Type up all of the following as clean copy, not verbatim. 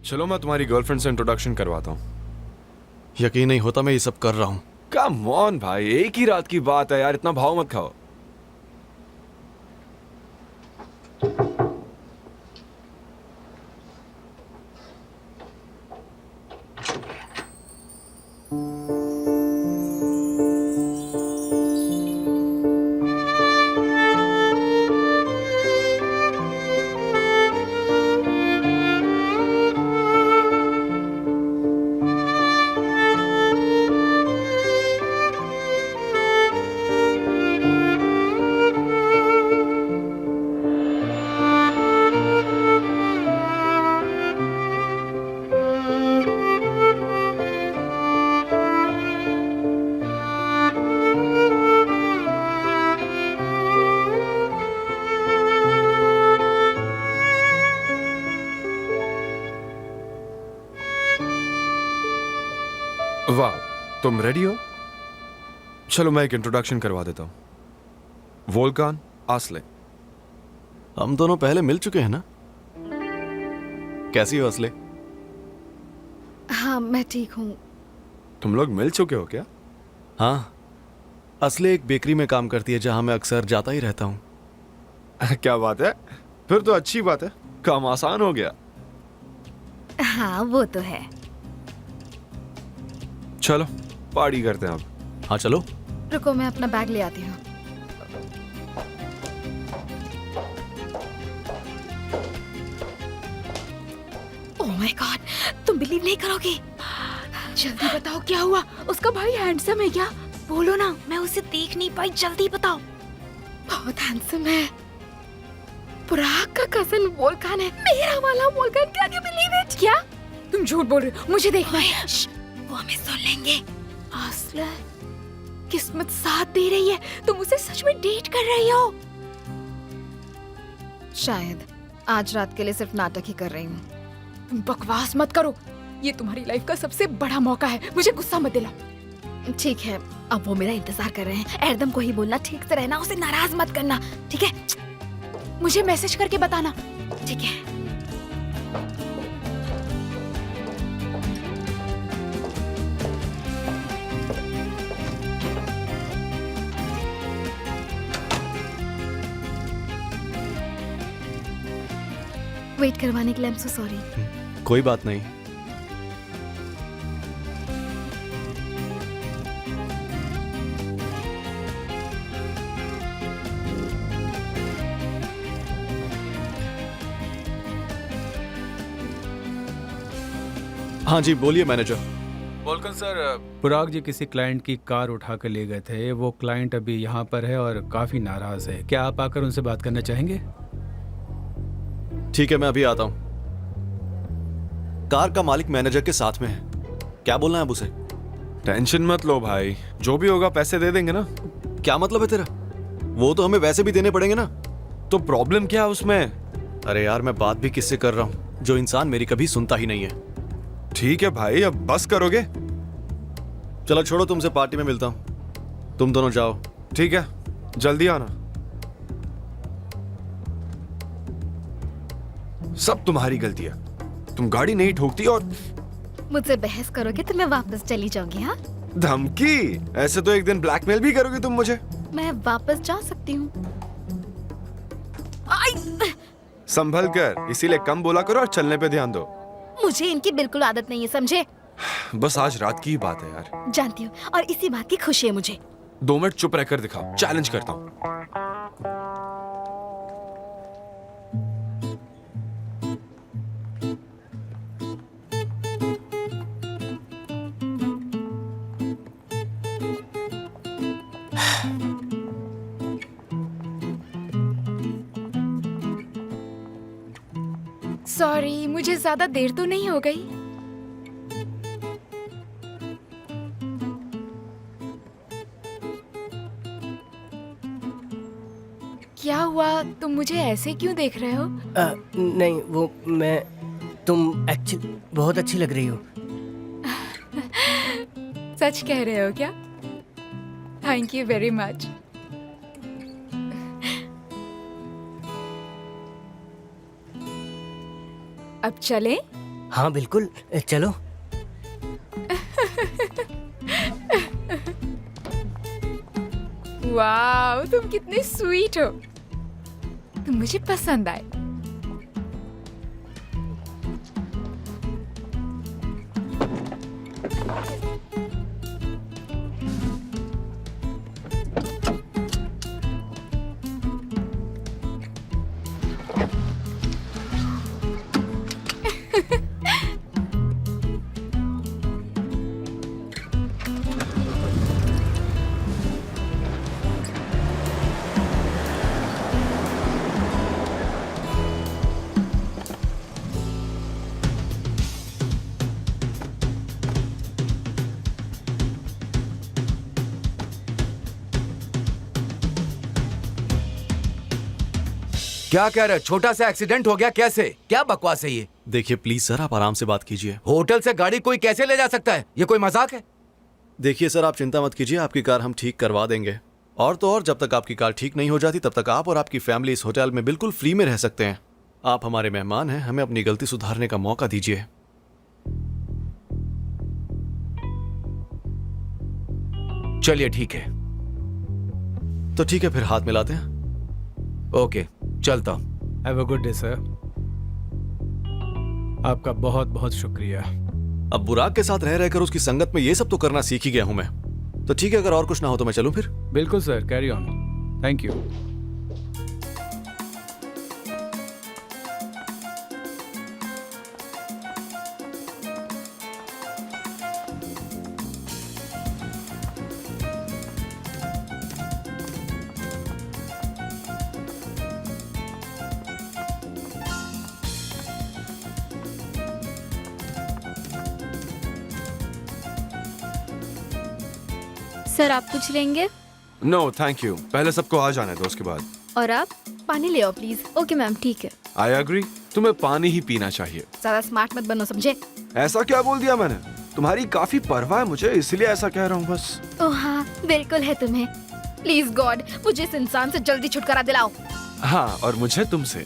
चलो मैं तुम्हारी गर्लफ्रेंड से इंट्रोडक्शन करवाता हूँ। यकीन नहीं होता मैं ये सब कर रहा हूँ। कम ऑन भाई, एक ही रात की बात है यार, इतना भाव मत खाओ। वाह, तुम रेडी हो? चलो मैं एक इंट्रोडक्शन करवा देता हूँ। वोल्कान, आस्ले। हम दोनों पहले मिल चुके हैं ना? कैसी हो असले? हाँ मैं ठीक हूँ। तुम लोग मिल चुके हो क्या? हाँ, असले एक बेकरी में काम करती है जहां मैं अक्सर जाता ही रहता हूँ। क्या बात है, फिर तो अच्छी बात है, काम आसान हो गया। हाँ वो तो है। चलो पार्टी करते हैं अब। हाँ चलो। रुको मैं अपना बैग ले आती हूँ। ओह माय गॉड, तुम बिलीव नहीं करोगी। जल्दी बताओ क्या हुआ? उसका भाई हैंडसम है क्या? बोलो ना, मैं उसे देख नहीं पाई, जल्दी बताओ। बहुत हैंडसम है। पुराग का कजन वोल्कान है, मेरा वाला Volkan. Can you believe it? क्या तुम झूठ बोल रहे हो? मुझे देखना है। वो हमें सुन लेंगे। आस्ले, किस्मत साथ दे रही है, तुम उसे सच में डेट कर रही हो। शायद आज रात के लिए सिर्फ नाटक ही कर रही हूँ। तुम बकवास मत करो, ये तुम्हारी लाइफ का सबसे बड़ा मौका है, मुझे गुस्सा मत दिलाओ। ठीक है, अब वो मेरा इंतजार कर रहे हैं। एरदम को ही बोलना, ठीक से रहना, उसे नाराज मत करना, ठीक है? मुझे मैसेज करके बताना। ठीक है। वेट करवाने के लिए आई एम सो सॉरी। कोई बात नहीं। हाँ जी बोलिए मैनेजर। वोल्कन सर, पुराग जी किसी क्लाइंट की कार उठा कर ले गए थे। वो क्लाइंट अभी यहाँ पर है और काफी नाराज है। क्या आप आकर उनसे बात करना चाहेंगे? ठीक है मैं अभी आता हूँ। कार का मालिक मैनेजर के साथ में है, क्या बोलना है अब उसे? टेंशन मत लो भाई, जो भी होगा पैसे दे देंगे ना। क्या मतलब है तेरा? वो तो हमें वैसे भी देने पड़ेंगे ना। तो प्रॉब्लम क्या है उसमें? अरे यार मैं बात भी किससे कर रहा हूँ, जो इंसान मेरी कभी सुनता ही नहीं है। ठीक है भाई, अब बस करोगे? चलो छोड़ो, तुमसे पार्टी में मिलता हूँ, तुम दोनों जाओ। ठीक है, जल्दी आना। सब तुम्हारी गलती है, तुम गाड़ी नहीं ठोकती और मुझसे बहस करोगे तो मैं वापस चली जाऊंगी। हाँ, धमकी? ऐसे तो एक दिन ब्लैकमेल भी करोगी तुम मुझे। मैं वापस जा सकती हूँ। संभल कर, इसीलिए कम बोला करो और चलने पे ध्यान दो। मुझे इनकी बिल्कुल आदत नहीं है, समझे? बस आज रात की ही बात है यार। जानती हूँ, और इसी बात की खुशी है मुझे। 2 मिनट चुप रहकर दिखाओ, चैलेंज करता हूँ। सॉरी, मुझे ज्यादा देर तो नहीं हो गई? क्या हुआ, तुम मुझे ऐसे क्यों देख रहे हो? नहीं वो तुम एक्चुअली बहुत अच्छी लग रही हो। सच कह रहे हो क्या? Thank you very much. अब चलें? हाँ बिल्कुल, चलो। वाह, तुम कितने स्वीट हो। तुम मुझे पसंद आए। क्या कह रहे हो? छोटा सा एक्सीडेंट हो गया कैसे? क्या बकवास है ये? देखिए प्लीज सर, आप आराम से बात कीजिए। होटल से गाड़ी कोई कैसे ले जा सकता है? ये कोई मजाक है? देखिए सर, आप चिंता मत कीजिए, आपकी कार हम ठीक करवा देंगे। और तो और, जब तक आपकी कार ठीक नहीं हो जाती तब तक आप और आपकी फैमिली इस होटल में बिल्कुल फ्री में रह सकते हैं। आप हमारे मेहमान हैं, हमें अपनी गलती सुधारने का मौका दीजिए। चलिए ठीक है। तो ठीक है, फिर हाथ मिलाते हैं। ओके, चलता हूं। Have a good day sir. आपका बहुत बहुत शुक्रिया। अब बुराक के साथ रह रहकर उसकी संगत में ये सब तो करना सीख ही गया हूं मैं। तो ठीक है, अगर और कुछ ना हो तो मैं चलूं फिर। बिल्कुल sir, carry on. Thank you. Sir आप कुछ लेंगे? नो थैंक यू, पहले सबको आ जाने दो, उसके बाद। और आप? पानी ले आओ प्लीज। ओके मैम, ठीक है। आई एग्री, तुम्हें पानी ही पीना चाहिए। ज्यादा स्मार्ट मत बनो, समझे? ऐसा क्या बोल दिया मैंने? तुम्हारी काफी परवाह है मुझे, इसलिए ऐसा कह रहा हूँ बस। ओह हाँ, बिल्कुल है तुम्हें। प्लीज गॉड, मुझे इस इंसान से जल्दी छुटकारा दिलाओ। हाँ, और मुझे तुमसे।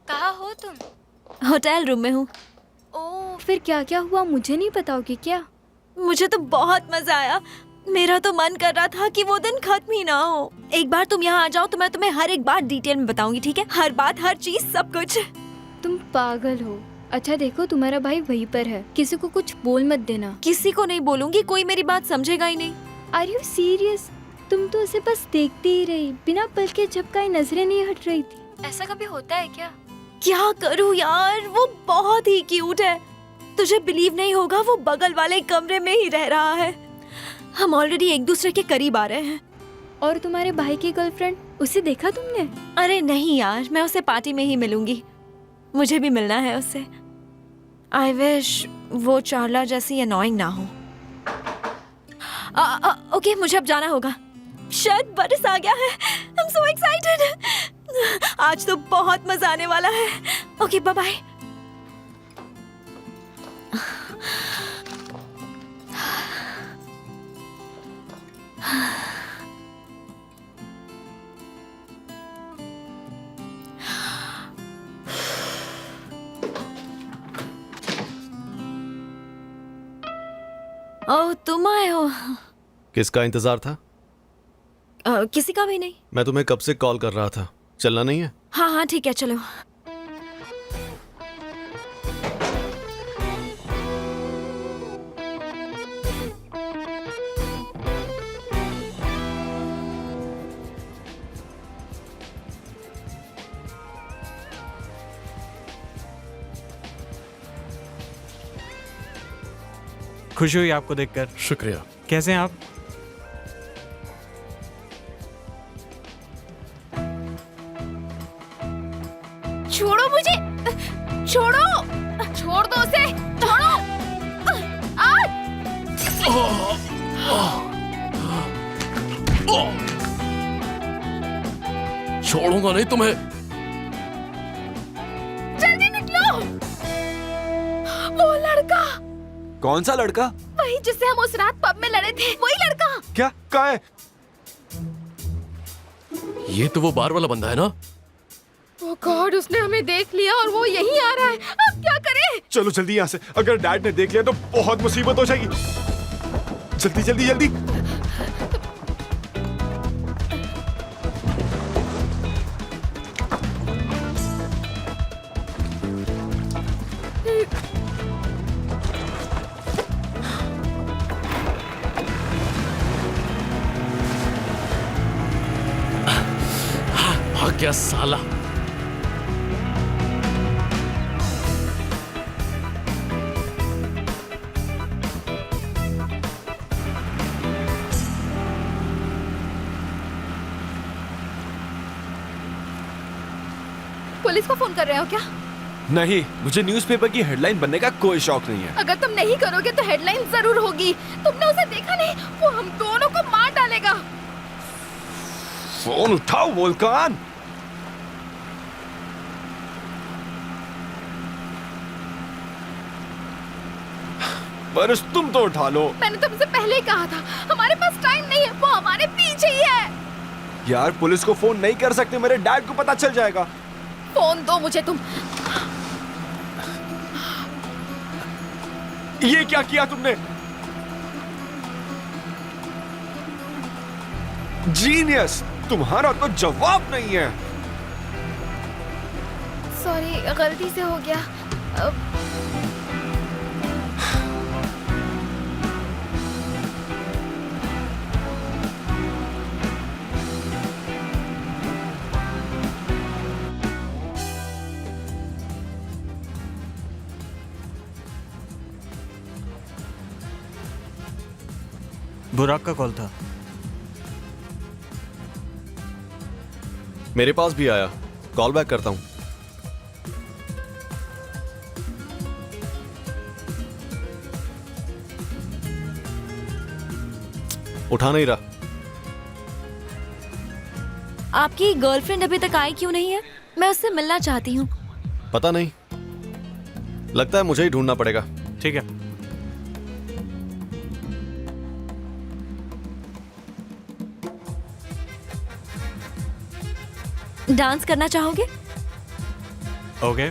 कहाँ हो तुम? होटल रूम में हूँ। ओह, फिर क्या क्या हुआ मुझे नहीं बताओगी क्या? मुझे तो बहुत मजा आया। मेरा तो मन कर रहा था कि वो दिन खत्म ही ना हो। एक बार तुम यहाँ आ जाओ तो मैं तुम्हें हर एक बात डिटेल में बताऊंगी, ठीक है? हर बात, हर चीज, सब कुछ। तुम पागल हो। अच्छा देखो, तुम्हारा भाई वहीं पर है, किसी को कुछ बोल मत देना। किसी को नहीं बोलूंगी, कोई मेरी बात समझेगा ही नहीं। Are you serious? तुम तो उसे बस देखती ही रही, बिना पल के झपकाए नजरें नहीं हट रही थी। ऐसा कभी होता है क्या? क्या करूँ यार, वो बहुत ही क्यूट है। तुझे बिलीव नहीं होगा, वो बगल वाले कमरे में ही रह रहा है। हम ऑलरेडी एक दूसरे के करीब आ रहे हैं। और तुम्हारे भाई की गर्लफ्रेंड, उसे देखा तुमने? अरे नहीं यार, मैं उसे पार्टी में ही मिलूंगी। मुझे भी मिलना है उससे। आई विश वो चार्ला जैसी अनोइंग ना हो। ओके, मुझे अब जाना होगा। शायद बरस आ गया है। I'm so excited। आज तो बहुत मजा आने वाला है। Okay, bye bye. ओह, तुम आए हो? किसका इंतजार था? किसी का भी नहीं। मैं तुम्हें कब से कॉल कर रहा था। चलना नहीं है? हाँ हाँ ठीक है, चलो। खुशी हुई आपको देखकर। शुक्रिया। कैसे हैं आप? छोड़ो मुझे, छोड़ो, छोड़ दो उसे, छोड़ो। छोड़ूंगा नहीं तुम्हें। जल्दी निकलो। वो लड़का, कौन सा लड़का? वही जिससे हम उस रात पब में लड़े थे, वही लड़का। क्या? कहाँ है? ये तो वो बार वाला बंदा है ना? ओ गॉड, उसने हमें देख लिया और वो यहीं आ रहा है। अब क्या करें? चलो जल्दी यहाँ से, अगर डैड ने देख लिया तो बहुत मुसीबत हो जाएगी। जल्दी जल्दी जल्दी। भाग गया साला। पुलिस को फोन कर रहे हो क्या? नहीं, मुझे न्यूज़पेपर की हेडलाइन बनने का कोई शौक नहीं है। अगर तुम नहीं करोगे तो हेडलाइन जरूर होगी। तुमने उसे देखा नहीं? वो हम दोनों को मार डालेगा। फोन उठाओ वोल्कान। पर तुम तो उठा लो। मैंने तुमसे पहले ही कहा था, हमारे पास टाइम नहीं है, वो हमारे पीछे ही है। यार पुलिस को फोन नहीं कर सकते, मेरे डैड को पता चल जाएगा। फोन दो मुझे तुम। ये क्या किया तुमने? जीनियस, तुम्हारा तो जवाब नहीं है। सॉरी, गलती से हो गया। बुराक का कॉल था। मेरे पास भी आया, कॉल बैक करता हूं। उठा नहीं रहा। आपकी गर्लफ्रेंड अभी तक आई क्यों नहीं है? मैं उससे मिलना चाहती हूँ। पता नहीं, लगता है मुझे ही ढूंढना पड़ेगा। ठीक है। डांस करना चाहोगे? ओके।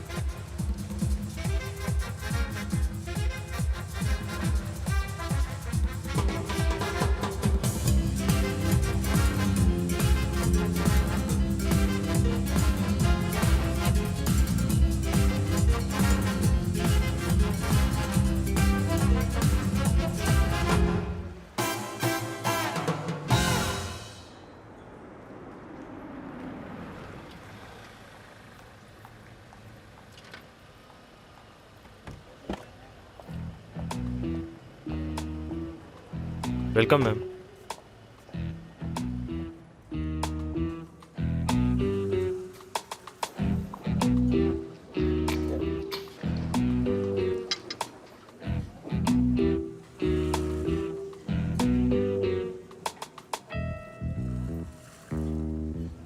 Welcome ma'am.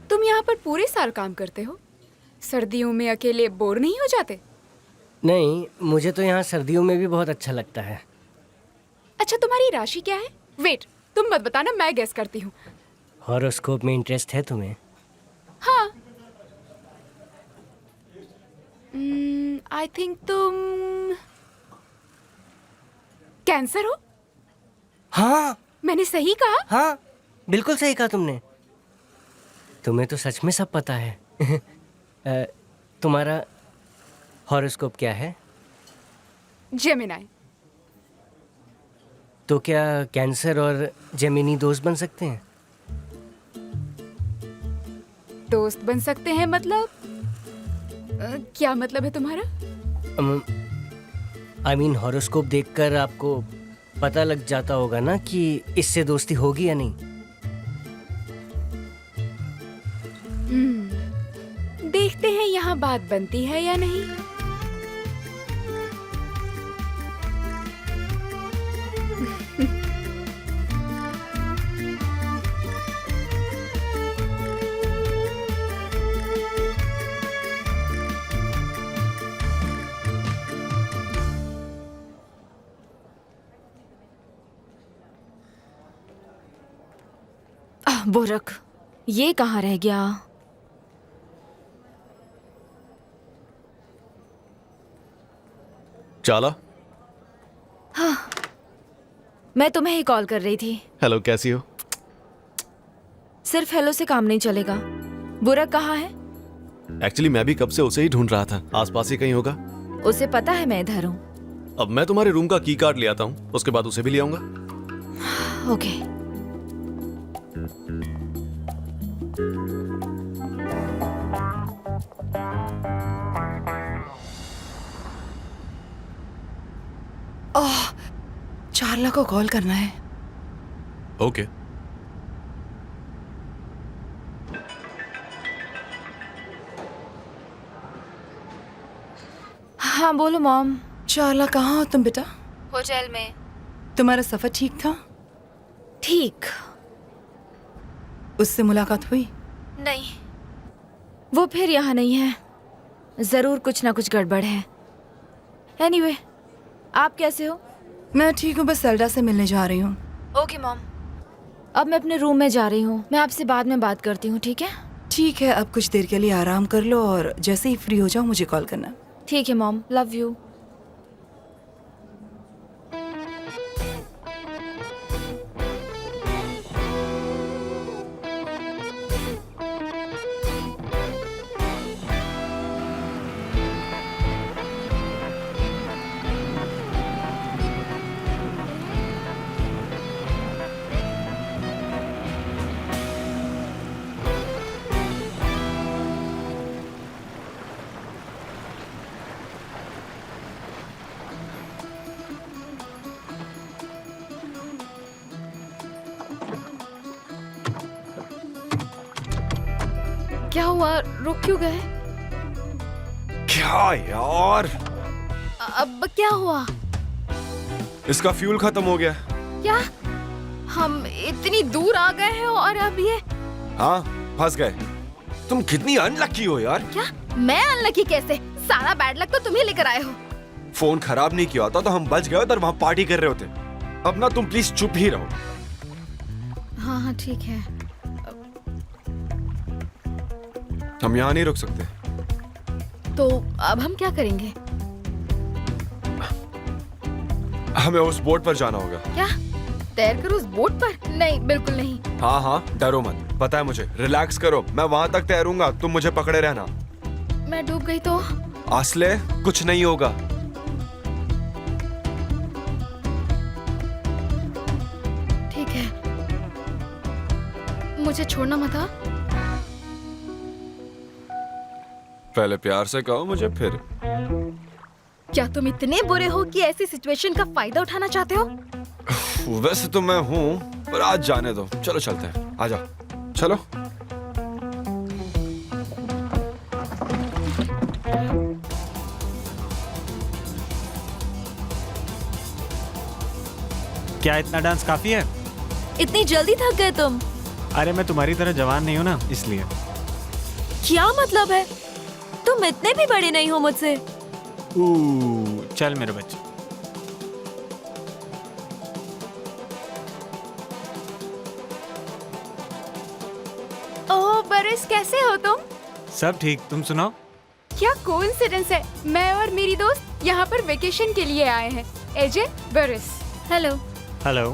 तुम यहाँ पर पूरे साल काम करते हो? सर्दियों में अकेले बोर नहीं हो जाते? नहीं, मुझे तो यहाँ सर्दियों में भी बहुत अच्छा लगता है। अच्छा, तुम्हारी राशि क्या है? वेट, तुम मत बताना, मैं गेस करती हूँ। हॉरोस्कोप में इंटरेस्ट है तुम्हें? हाँ। आई थिंक तुम कैंसर हो। हाँ। मैंने सही कहा? हाँ, बिल्कुल सही कहा तुमने। तुम्हें तो सच में सब पता है। तुम्हारा हॉरोस्कोप क्या है? जेमिनी। तो क्या कैंसर और जेमिनी दोस्त बन सकते हैं? दोस्त बन सकते हैं मतलब? क्या मतलब है तुम्हारा? आई मीन हॉरोस्कोप देखकर आपको पता लग जाता होगा ना कि इससे दोस्ती होगी या नहीं। देखते हैं यहाँ बात बनती है या नहीं। बुरक, ये कहाँ रह गया? चाला, मैं तुम्हें ही कॉल कर रही थी। हेलो, कैसी हो? सिर्फ हेलो से काम नहीं चलेगा। बुरक कहाँ है? एक्चुअली मैं भी कब से उसे ही ढूंढ रहा था, आसपास ही कहीं होगा। उसे पता है मैं इधर हूँ। अब मैं तुम्हारे रूम का की कार्ड ले आता हूँ, उसके बाद उसे भी ले आऊंगा। ओके। चार्ला को कॉल करना है। ओके। हाँ बोलो मॉम। चार्ला, कहाँ हो तुम बेटा? होटल में। तुम्हारा सफर ठीक था? ठीक। उससे मुलाकात हुई? नहीं, वो फिर यहाँ नहीं है। जरूर कुछ ना कुछ गड़बड़ है। एनीवे, आप कैसे हो? मैं ठीक हूँ, बस सेल्डा से मिलने जा रही हूँ। ओके मॉम, अब मैं अपने रूम में जा रही हूँ। मैं आपसे बाद में बात करती हूँ, ठीक है? ठीक है, अब कुछ देर के लिए आराम कर लो और जैसे ही फ्री हो जाओ मुझे कॉल करना। ठीक है मॉम, लव यू। क्या हुआ? रुक क्यों गए? क्या यार, अब क्या हुआ? इसका फ्यूल खत्म हो गया। क्या? हम इतनी दूर आ गए हैं और अब ये? हाँ, फंस गए। तुम कितनी अनलकी हो यार। क्या? मैं अनलकी कैसे? सारा बैड लक तो तुम ही लेकर आए हो। फोन खराब नहीं किया होता तो हम बच गए होते और वहां पार्टी कर रहे होते। अब ना तुम प्लीज चुप ही रहो। हाँ हाँ ठीक है। हम यहाँ नहीं रुक सकते। तो अब हम क्या करेंगे? हमें उस बोट पर जाना होगा। क्या? तैर कर उस बोट पर? नहीं, बिल्कुल नहीं। हाँ हाँ, डरो मत, पता है मुझे। रिलैक्स करो, मैं वहां तक तैरूंगा, तुम मुझे पकड़े रहना। मैं डूब गई तो? आसले, कुछ नहीं होगा। ठीक है, मुझे छोड़ना मत। हाँ? पहले प्यार से कहो मुझे, फिर। क्या तुम इतने बुरे हो कि ऐसी सिचुएशन का फायदा उठाना चाहते हो? वैसे तो मैं हूँ, पर आज जाने दो। चलो चलते हैं, आ जाओ, चलो। क्या इतना डांस काफी है? इतनी जल्दी थक गए तुम? अरे मैं तुम्हारी तरह जवान नहीं हूँ ना, इसलिए। क्या मतलब है? तुम इतने भी बड़े नहीं हो मुझसे। चल मेरे बच्चे। ओह बरिस, कैसे हो तुम? सब ठीक, तुम सुनाओ। क्या कोइंसिडेंस है, मैं और मेरी दोस्त यहाँ पर वेकेशन के लिए आए हैं। एजे, बरिस। हेलो। हेलो।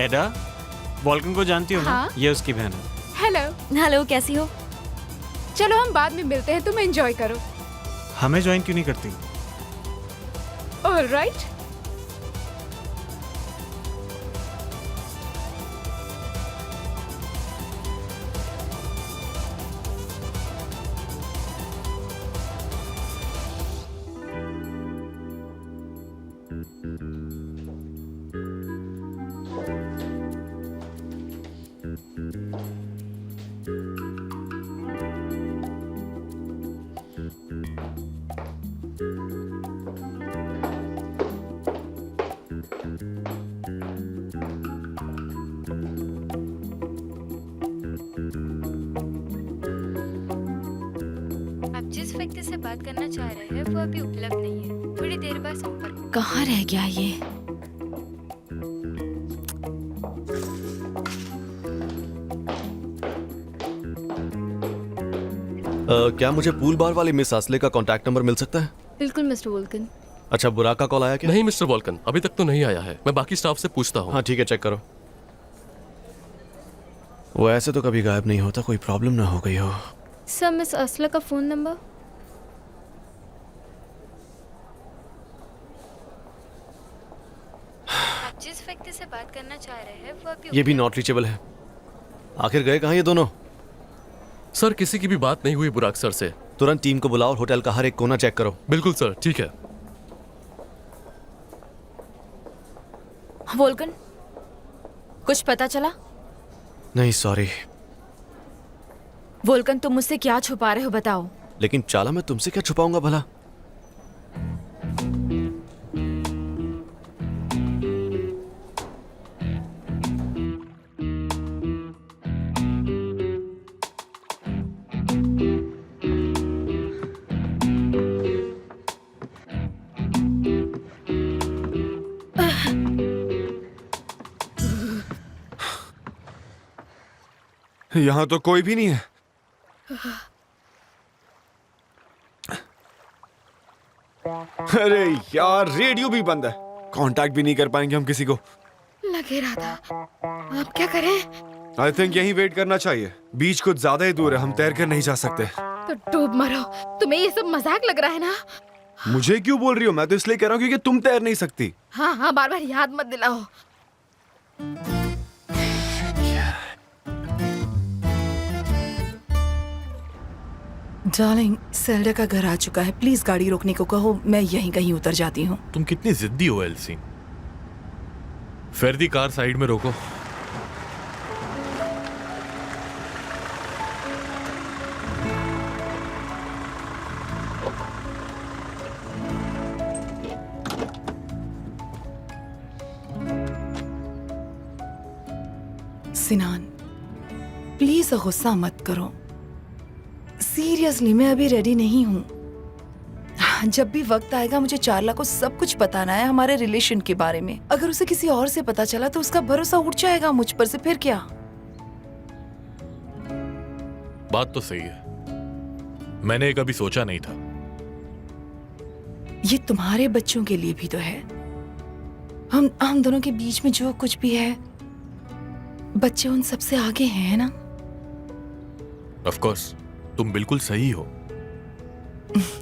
एडा, वॉल्कन को जानती हो ना? हाँ। ये उसकी बहन है। हेलो। हेलो, कैसी हो? चलो हम बाद में मिलते हैं, तुम एंजॉय करो। हमें ज्वाइन क्यों नहीं करती? ऑलराइट। आप जिस व्यक्ति से बात करना चाह रहे हैं वो अभी उपलब्ध नहीं है, थोड़ी देर बाद संपर्क। कहाँ रह गया ये? क्या मुझे पूल बार वाली मिस आसले का कांटेक्ट नंबर मिल सकता है? बिल्कुल मिस्टर वोल्कन। अच्छा, बुराक का कॉल आया क्या? नहीं मिस्टर वॉल्कन, अभी तक तो नहीं आया है। मैं बाकी स्टाफ से पूछता हूँ। हाँ ठीक है, चेक करो। वो ऐसे तो कभी गायब नहीं होता, कोई प्रॉब्लम ना हो गई हो। सर मिस असला का फोन नंबर? आप जिस व्यक्ति से बात करना चाह रहे हैं वो अभी ये भी नॉट रीचेबल है। आखिर गए कहाँ ये दोनों? सर किसी की भी बात नहीं हुई बुराक सर से। तुरंत टीम को बुलाओ और होटल का हर एक कोना चेक करो। बिल्कुल सर, ठीक है। वोल्कन, कुछ पता चला? नहीं सॉरी, वोल्कन तुम मुझसे क्या छुपा रहे हो बताओ। लेकिन चाला मैं तुमसे क्या छुपाऊंगा भला? यहाँ तो कोई भी नहीं है। अरे यार, रेडियो भी बंद है, कांटेक्ट भी नहीं कर पाएंगे हम किसी को। लगे रहा था, अब क्या करें? आई थिंक यहीं वेट करना चाहिए। बीच कुछ ज्यादा ही दूर है, हम तैर कर नहीं जा सकते। तो डूब मरो। तुम्हें ये सब मजाक लग रहा है ना? मुझे क्यों बोल रही हो? मैं तो इसलिए कह रहा हूँ क्योंकि तुम तैर नहीं सकती। हाँ हाँ, बार बार याद मत दिलाओ। डार्लिंग, सेल्डा का घर आ चुका है। प्लीज गाड़ी रोकने को कहो, मैं यहीं कहीं उतर जाती हूँ। तुम कितनी जिद्दी हो एल्सी। फेर्दी, कार साइड में रोको। सिनान, प्लीज गुस्सा मत करो। सीरियसली मैं अभी रेडी नहीं हूँ। जब भी वक्त आएगा मुझे चारला को सब कुछ बताना है हमारे रिलेशन के बारे में। अगर उसे किसी और से पता चला तो उसका भरोसा उठ जाएगा मुझ पर से, फिर क्या? बात तो सही है, मैंने कभी सोचा नहीं था। ये तुम्हारे बच्चों के लिए भी तो है। हम दोनों के बीच में जो कुछ भी है, बच्चे उन सबसे आगे हैं ना? ऑफ कोर्स, तुम बिल्कुल सही हो।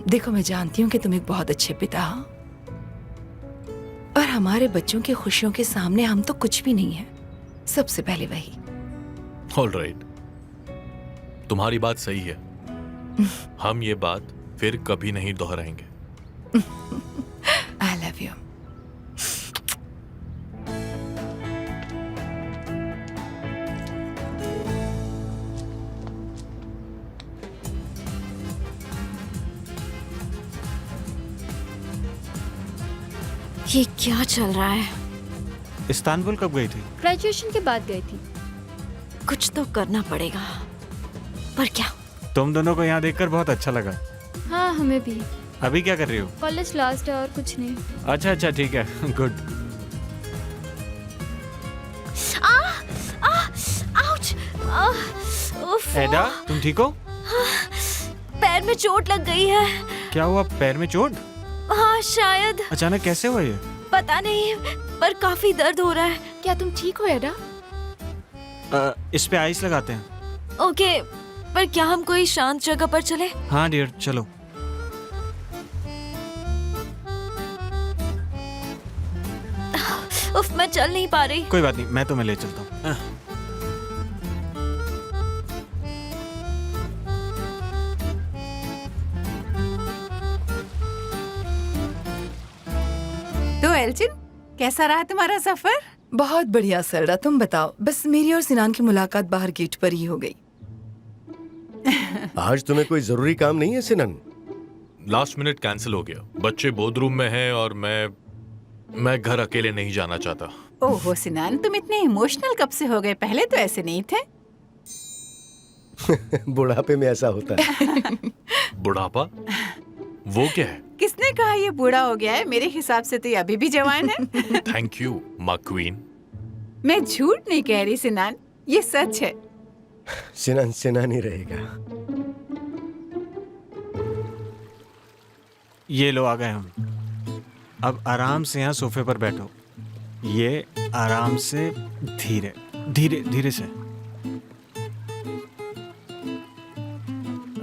देखो, मैं जानती हूँ कि तुम एक बहुत अच्छे पिता हो, और हमारे बच्चों की खुशियों के सामने हम तो कुछ भी नहीं है। सबसे पहले वही। ऑलराइट, तुम्हारी बात सही है। हम ये बात फिर कभी नहीं दोहराएंगे। I love you. ये क्या चल रहा है? इस्तांबुल कब गई थी? ग्रेजुएशन के बाद गई थी। कुछ तो करना पड़ेगा, पर क्या? तुम दोनों को यहाँ देखकर बहुत अच्छा लगा। हाँ, हमें भी। अभी क्या कर रही हो? कॉलेज लास्ट है और कुछ नहीं। अच्छा अच्छा, ठीक है, गुड। एडा, तुम ठीक हो? पैर में चोट लग गई है। क्या हुआ, पैर में चोट? हाँ शायद। अचानक कैसे हुआ ये? पता नहीं, पर काफी दर्द हो रहा है। क्या तुम ठीक हो एडा? इस पे आइस लगाते हैं। ओके, पर क्या हम कोई शांत जगह पर चले? हाँ डियर, चलो। उफ, मैं चल नहीं पा रही। कोई बात नहीं, मैं तुम्हें ले चलता हूँ। तो एल्चिन, कैसा रहा तुम्हारा सफर? बहुत बढ़िया सेल्डा, तुम बताओ। बस मेरी और सिनान की मुलाकात बाहर गेट पर ही हो गई। आज तुम्हें कोई जरूरी काम नहीं है सिनन? लास्ट मिनट कैंसिल हो गया। बच्चे बोर्ड रूम में हैं और मैं घर अकेले नहीं जाना चाहता। ओहो सिनान, तुम इतने इमोशनल कब से हो गए? पहले तो ऐसे नहीं थे। बुढ़ापे में ऐसा होता है। बुढ़ापा? वो क्या है? किसने कहा ये बूढ़ा हो गया है? मेरे हिसाब से तो ये अभी भी जवान है। थैंक यू माँ क्वीन। मैं झूठ नहीं कह रही सिनान, ये सच है। सिनान सिनान ही रहेगा। ये लो आ गए हम। अब आराम से यहाँ सोफे पर बैठो। ये आराम से, धीरे धीरे धीरे से।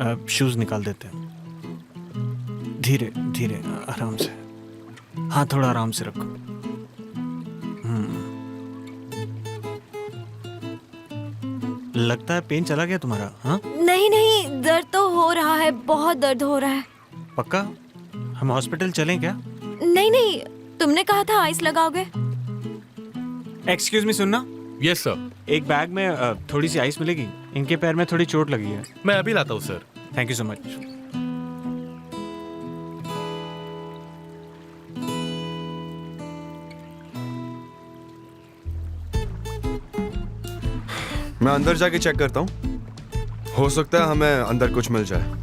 अब शूज निकाल देते हैं। धीरे धीरे आराम से। हाँ, थोड़ा आराम से रखो। लगता है पेन चला गया तुम्हारा। हाँ, नहीं नहीं, दर्द तो हो रहा है, बहुत दर्द हो रहा है। पक्का? हम हॉस्पिटल चलें क्या? नहीं नहीं, तुमने कहा था आइस लगाओगे। एक्सक्यूज मी, सुनना। Yes sir. एक बैग में थोड़ी सी आइस मिलेगी। इनके पैर में थोड़ी चोट लगी है। मैं अभी लाता हूँ sir. Thank you so much. मैं अंदर जाके चेक करता हूँ, हो सकता है हमें अंदर कुछ मिल जाए।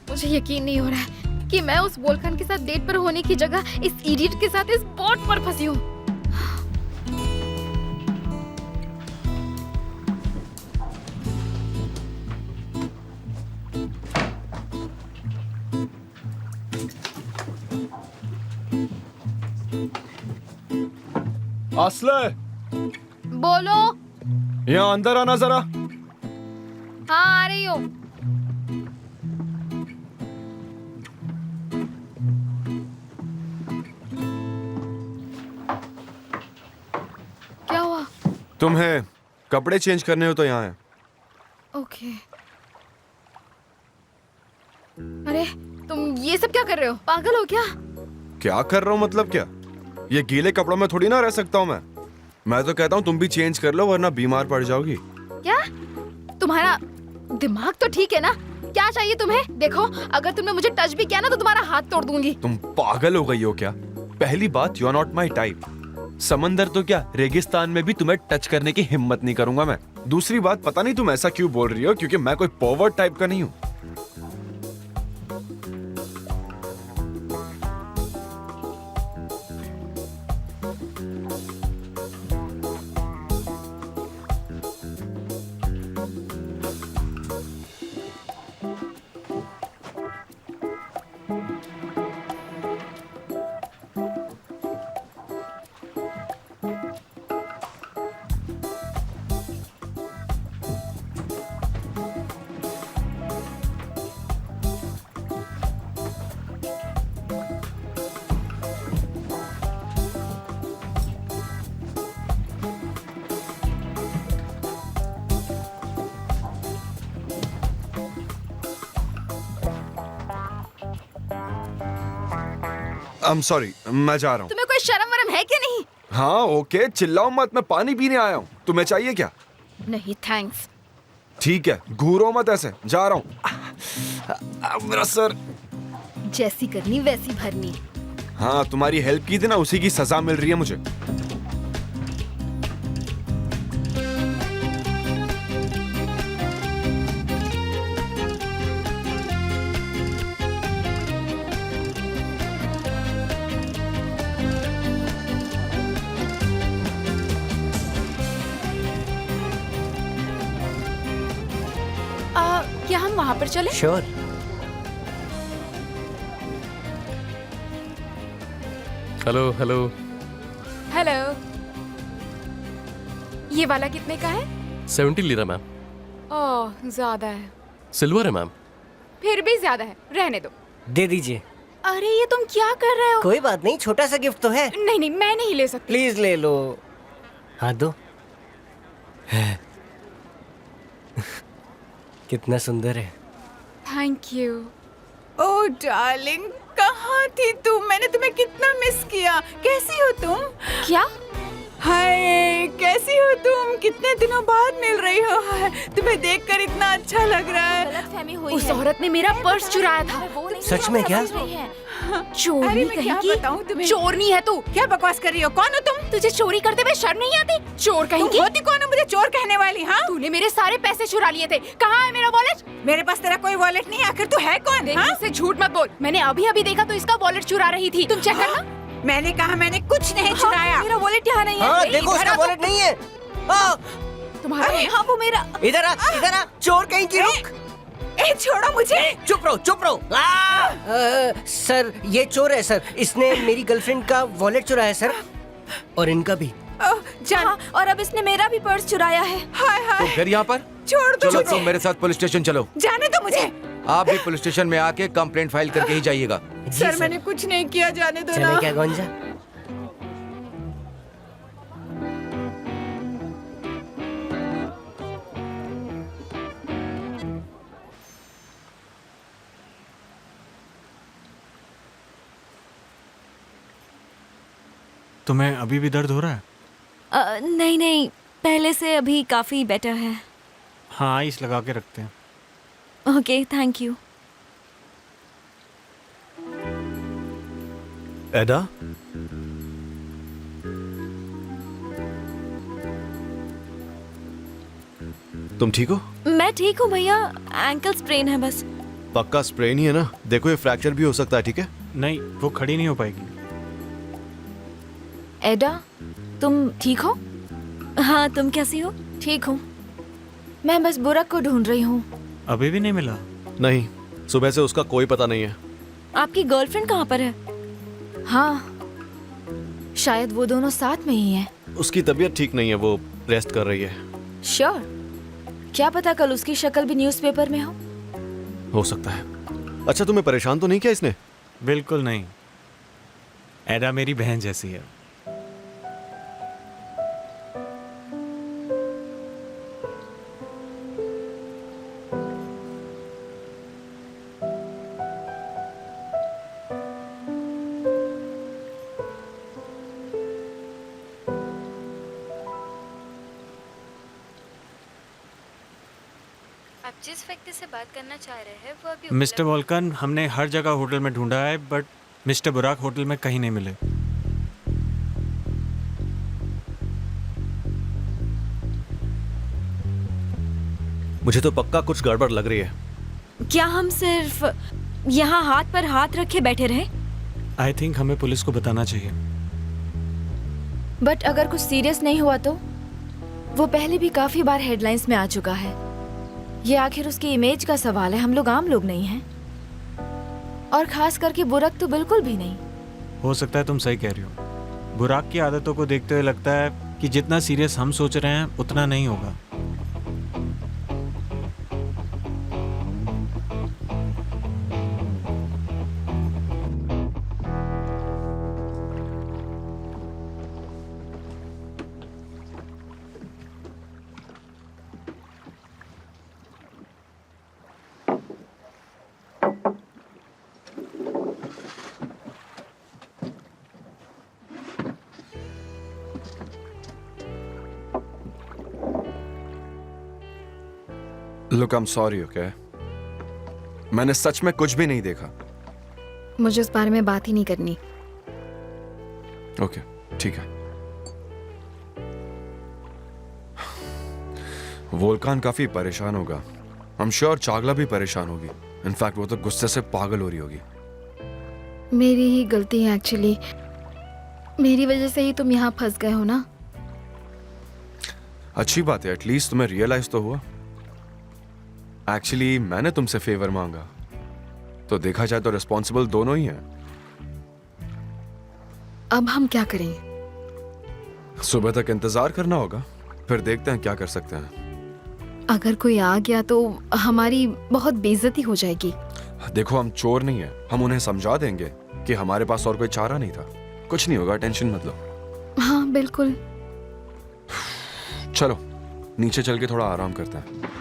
मुझे यकीन नहीं हो रहा है कि मैं उस वोल्कन के साथ डेट पर होने की जगह इस इडियट के साथ इस बोट पर फंसी हूँ। असले, बोलो। यहाँ अंदर आना जरा। हाँ, आ रही हूँ। क्या हुआ? तुम्हें कपड़े चेंज करने हो तो यहाँ है। ओके। अरे तुम ये सब क्या कर रहे हो? पागल हो क्या? क्या कर रहा हूँ मतलब क्या? ये गीले कपड़ों में थोड़ी ना रह सकता हूँ मैं तो कहता हूँ तुम भी चेंज कर लो वरना बीमार पड़ जाओगी। क्या? तुम्हारा दिमाग तो ठीक है ना? क्या चाहिए तुम्हें? देखो, अगर तुमने मुझे टच भी किया ना तो तुम्हारा हाथ तोड़ दूंगी। तुम पागल हो गई हो क्या? पहली बात, you are not my type. समंदर तो क्या, रेगिस्तान में भी तुम्हें टच करने की हिम्मत नहीं करूंगा मैं। दूसरी बात, पता नहीं तुम ऐसा क्यों बोल रही हो, क्योंकि मैं कोई पॉवर्ड टाइप का नहीं हूँ। I'm sorry, मैं जा रहा हूँ। तुम्हें कोई शर्म वरम है क्या नहीं? हाँ ओके, चिल्लाओ मत, मैं पानी पीने आया हूँ। तुम्हें चाहिए क्या? नहीं थैंक्स। ठीक है, घूरो मत ऐसे, जा रहा हूँ। मेरा सर। जैसी करनी वैसी भरनी। हाँ, तुम्हारी हेल्प की थी ना, उसी की सजा मिल रही है मुझे। क्या हम वहाँ पर चले? श्योर। Hello hello. हेलो। ये वाला कितने का है? 70 लीरा मैम। ओह, ज्यादा है। सिल्वर है मैम। फिर भी ज्यादा है, रहने दो। दे दीजिए। अरे ये तुम क्या कर रहे हो? कोई बात नहीं, छोटा सा गिफ्ट तो है। नहीं नहीं, मैं नहीं ले सकती। प्लीज ले लो। हाँ दो। कितना सुंदर है। Thank you. ओह डार्लिंग, कहाँ थी तुम? मैंने तुम्हें कितना मिस किया। कैसी हो तुम? क्या? हाय, कैसी हो तुम? कितने दिनों बाद मिल रही हो। हाय, तुम्हें देखकर इतना अच्छा लग रहा है। गलतफहमी हुई उस है। औरत ने मेरा पर्स चुराया था। सच में क्या? चोरनी अरे मैं क्या कहीं बताऊं तुम्हें? चोरनी है तू। क्या बकवास कर रही हो? कौन हो तुम? तुझे चोरी करते हुए शर्म नहीं आती? चोर कहीं तुम की। होती कौन हो मुझे चोर कहने वाली? हाँ, तूने मेरे सारे पैसे चुरा लिए थे। कहाँ है मेरा वॉलेट? मेरे पास तेरा कोई वॉलेट नहीं है। आखिर तू है कौन? देख, हाँ? मुझसे झूठ मत बोल। मैंने अभी अभी देखा तो इसका वॉलेट चुरा रही थी। तुम चेक करना। मैंने कहा मैंने कुछ नहीं चुराया। मेरा वॉलेट यहाँ नहीं है। हाँ, ए, देखो इधर उसका आ तो। वॉलेट नहीं है। हाँ, तुम्हारा अरे, है? हाँ, वो मेरा। इधर आ, इधर आ, चोर कहीं की, रुक। ए, छोड़ो मुझे। चुप रहो, चुप रहो। सर, ये चोर है सर। इसने मेरी गर्लफ्रेंड का वॉलेट चुराया है सर, और इनका भी। जान। हाँ, और अब इसने मेरा भी पर्स चुराया है। हाय हाय, तुम फिर यहाँ पर? छोड़ दो चलो मुझे। तुम मेरे साथ पुलिस स्टेशन चलो। जाने दो मुझे। आप भी पुलिस स्टेशन में आके कंप्लेंट फाइल करके ही जाइएगा। सर, मैंने कुछ नहीं किया। जाने दो चले ना। क्या गोंजा? तुम्हें अभी भी दर्द हो रहा है? नहीं नहीं, पहले से अभी काफी बेटर है। हाँ, आइस लगा के रखते हैं। Okay, thank you. एडा, तुम ठीक हो? मैं ठीक हूँ भैया, एंकल स्प्रेन है बस। पक्का स्प्रेन ही है ना? देखो ये फ्रैक्चर भी हो सकता है, ठीक है? नहीं, वो खड़ी नहीं हो पाएगी। एडा, तुम ठीक हो? हाँ, तुम कैसी हो? ठीक हूँ। मैं बस बुरक को ढूंढ रही हूँ। अभी भी नहीं मिला? नहीं, सुबह से उसका कोई पता नहीं है। आपकी गर्लफ्रेंड कहाँ पर है? हाँ, शायद वो दोनों साथ में ही हैं। उसकी तबीयत ठीक नहीं है, वो रेस्ट कर रही है। श्योर? क्या पता कल उसकी शक्ल भी न्यूज़पेपर में हो सकता है। अच्छा, तुम्हें परेशान तो नहीं किया इसने? बिल्कुल नहीं। एडा मेरी बहन जैसी है। आप जिस व्यक्ति से बात करना चाह रहे हैं वो अभी मिस्टर वॉल्कन, हमने हर जगह होटल में ढूंढा है, बट मिस्टर बुराक होटल में कहीं नहीं मिले। मुझे तो पक्का कुछ गड़बड़ लग रही है। क्या हम सिर्फ यहाँ हाथ पर हाथ रखे बैठे रहे? आई थिंक हमें पुलिस को बताना चाहिए। बट अगर कुछ सीरियस नहीं हुआ तो? वो पहले भी काफी बार हेडलाइंस में आ चुका है। ये आखिर उसकी इमेज का सवाल है, हम लोग आम लोग नहीं हैं। और खास करके बुरक तो बिल्कुल भी नहीं। हो सकता है तुम सही कह रही हो। बुराक की आदतों को देखते हुए लगता है कि जितना सीरियस हम सोच रहे हैं उतना नहीं होगा। Look, I am sorry, okay? मैंने सच में कुछ भी नहीं देखा। मुझे उस बारे में बात ही नहीं करनी। ओके, ठीक है। वोल्कान काफी परेशान होगा। आई एम श्योर चागला भी परेशान होगी। इनफैक्ट वो तो गुस्से से पागल हो रही होगी। मेरी ही गलती है एक्चुअली। मेरी वजह से ही तुम यहाँ फंस गए हो ना। अच्छी बात है, एटलीस्ट तुम्हें रियलाइज तो हुआ। एक्चुअली मैंने तुमसे फेवर मांगा, तो देखा जाए तो रिस्पॉन्सिबल दोनों ही हैं। अब हम क्या करें? सुबह तक इंतजार करना होगा, फिर देखते हैं क्या कर सकते हैं। अगर कोई आ गया तो हमारी बहुत बेइज्जती हो जाएगी। देखो, हम चोर नहीं है, हम उन्हें समझा देंगे कि हमारे पास और कोई चारा नहीं था। कुछ नहीं होगा, टेंशन मत लो। हाँ बिल्कुल। चलो नीचे चल के थोड़ा आराम करते हैं।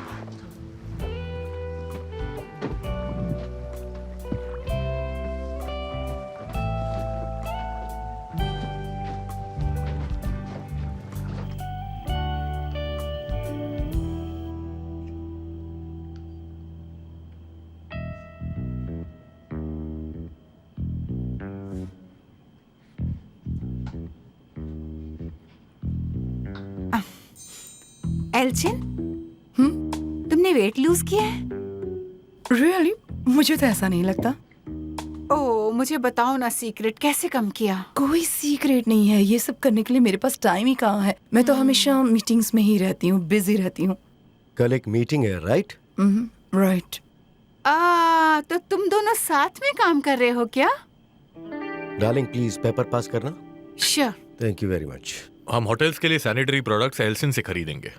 एल्चिन, तुमने वेट लूज किया है? रियली? मुझे तो ऐसा नहीं लगता। ओ, मुझे बताओ ना सीक्रेट कैसे कम किया? कोई सीक्रेट नहीं है, ये सब करने के लिए मेरे पास टाइम ही कहाँ है। मैं तो हमेशा मीटिंग्स में ही रहती हूँ, बिजी रहती हूँ। कल एक मीटिंग है, राइट? राइट। तो तुम दोनों साथ में काम कर रहे हो क्या? डार्लिंग प्लीज पेपर पास करना। Sure. Thank you very much. हम होटल्स के लिए सैनिटरी प्रोडक्ट्स एल्सिन से खरीदेंगे।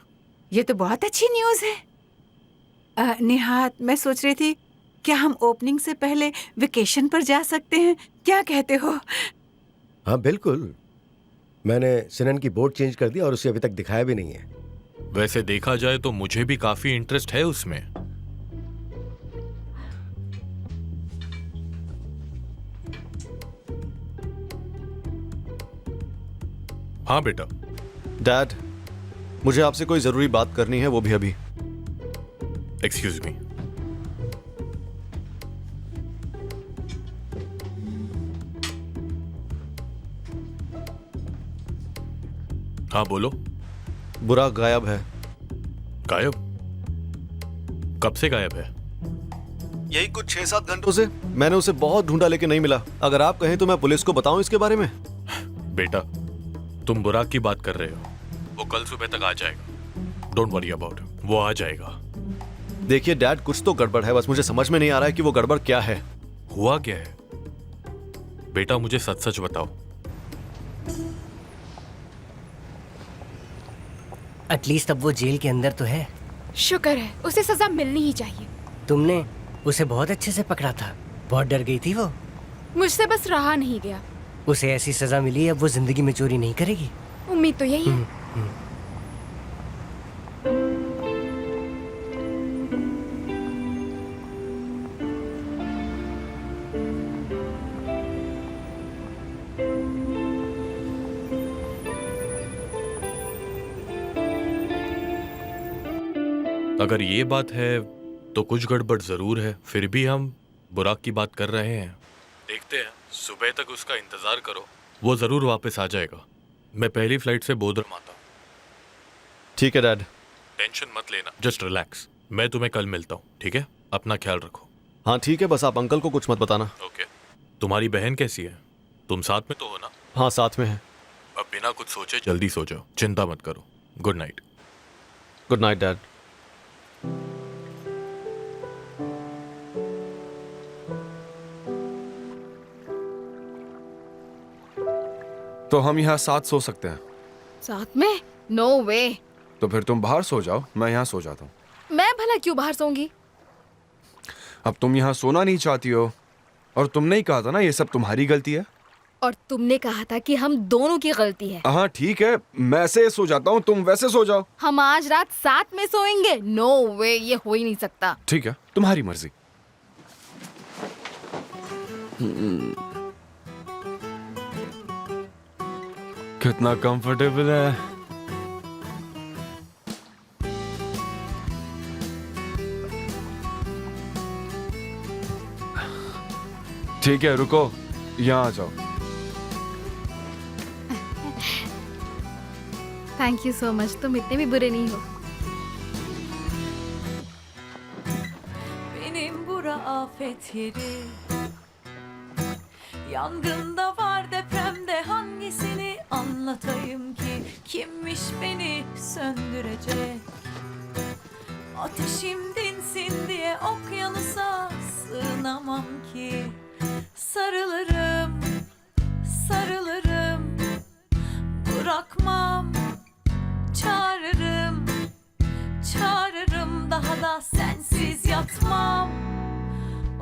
ये तो बहुत अच्छी न्यूज़ है। निहात, मैं सोच रही थी क्या हम ओपनिंग से पहले वेकेशन पर जा सकते हैं? क्या कहते हो? हाँ बिल्कुल, मैंने सिनन की बोर्ड चेंज कर दी और उसे अभी तक दिखाया भी नहीं है। वैसे देखा जाए तो मुझे भी काफी इंटरेस्ट है उसमें। हाँ बेटा। डैड, मुझे आपसे कोई जरूरी बात करनी है, वो भी अभी। Excuse me. हाँ बोलो। बुराक गायब है। गायब? कब से गायब है? यही कुछ 6-7 घंटों से। मैंने उसे बहुत ढूंढा लेकिन नहीं मिला। अगर आप कहें तो मैं पुलिस को बताऊं इसके बारे में। बेटा, तुम बुराक की बात कर रहे हो। वो कल सुबह तक आ जाएगा। डोंट वरी अबाउट इट, वो आ जाएगा। देखिए डैड, कुछ तो गड़बड़ है, बस मुझे समझ में नहीं आ रहा है कि वो गड़बड़ क्या है। हुआ क्या है? बेटा मुझे सच सच बताओ। एटलीस्ट अब वो जेल के अंदर तो है। शुक्र है, उसे सजा मिलनी ही चाहिए। तुमने उसे बहुत अच्छे से पकड़ा था, बहुत डर गई थी वो। मुझसे बस रहा नहीं गया। उसे ऐसी सजा मिली, अब वो जिंदगी में चोरी नहीं करेगी। उम्मीद तो यही है। अगर ये बात है तो कुछ गड़बड़ जरूर है। फिर भी हम बुराक की बात कर रहे हैं। देखते हैं, सुबह तक उसका इंतजार करो, वो जरूर वापस आ जाएगा। मैं पहली फ्लाइट से बोधरम आता हूँ। ठीक है डैड। टेंशन मत लेना, जस्ट रिलैक्स। मैं तुम्हें कल मिलता हूँ, ठीक है? अपना ख्याल रखो। हाँ ठीक है, बस आप अंकल को कुछ मत बताना। ओके। तुम्हारी बहन कैसी है? तुम साथ में तो हो ना? हाँ साथ में है। अब बिना कुछ सोचे जल्दी सो जाओ, चिंता मत करो। Good night. Good night dad. तो हम यहाँ साथ सो सकते हैं? साथ में? नो वे। तो फिर तुम बाहर सो जाओ, मैं यहाँ सो जाता हूँ। मैं भला क्यों बाहर सोऊंगी? अब तुम यहाँ सोना नहीं चाहती हो, और तुमने ही कहा था ना ये सब तुम्हारी गलती है। और तुमने कहा था कि हम दोनों की गलती है। हाँ ठीक है, मैं ऐसे सो जाता हूँ, तुम वैसे सो जाओ। हम आज रात साथ में सोएंगे? नो वे, ये हो ही नहीं सकता। ठीक है, तुम्हारी मर्जी। कितना कंफर्टेबल है। ठीक है, रुको, यहाँ आ जाओ। थैंक यू सो मच, तुम इतने भी बुरे नहीं हो। Benim bura afet yeri. Yangında var, depremde hangisini anlatayım ki? Kimmiş beni söndürecek? Ateşim dinsin diye okyanusa sığınamam ki. Sarılırım, sarılırım, bırakmam. Çağırırım, çağırırım, daha da sensiz yatmam.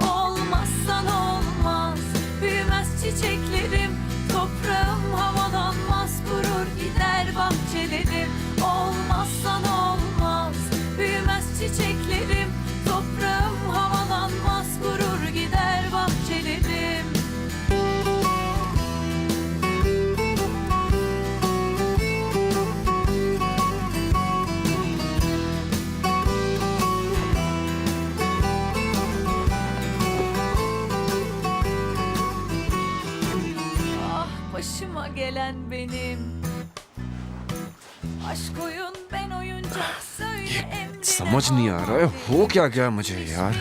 Olmazsan olmaz, büyümez çiçeklerim, toprağım havalanmaz, kurur gider bahçelerim. Olmazsan olmaz, büyümez çiçeklerim, toprağım havalanmaz, kurur gider bahçelerim. Başıma gelen benim. Aşk oyun ben oyuncak söyle emrine समझ नहीं आ रहा है हो क्या गया मुझे यार.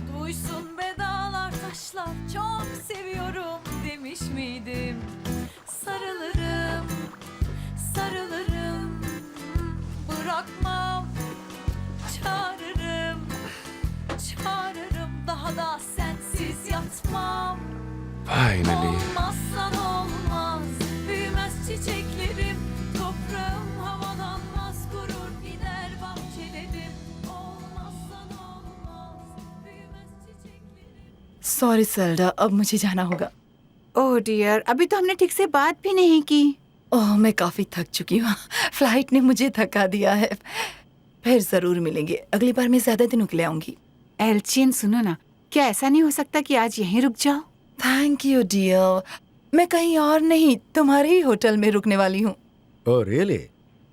Duysun be dağlar taşlar çok seviyorum demiş miydim? Sarılırım, sarılırım, bırakmam, çağırırım, çağırırım daha da sensiz yatmam. Finally. Olmazsan olmaz, büyümez çiçeklerim, toprağım havalanmaz, kurur gider bahçelerim. Olmazsan olmaz, büyümez çiçeklerim. Sorry Selda, अब मुझे जाना होगा। ओह dear, अभी तो हमने ठीक से बात भी नहीं की। ओह, मैं काफी थक चुकी हूँ। फ्लाइट ने मुझे थका दिया है। फिर जरूर मिलेंगे, अगली बार मैं ज्यादा दिनों के लिए आऊंगी। एल्चिन सुनो ना, क्या ऐसा नहीं हो सकता कि आज यहीं रुक जाओ? थैंक यू डियर, मैं कहीं और नहीं तुम्हारे ही होटल में रुकने वाली हूँ। Oh really?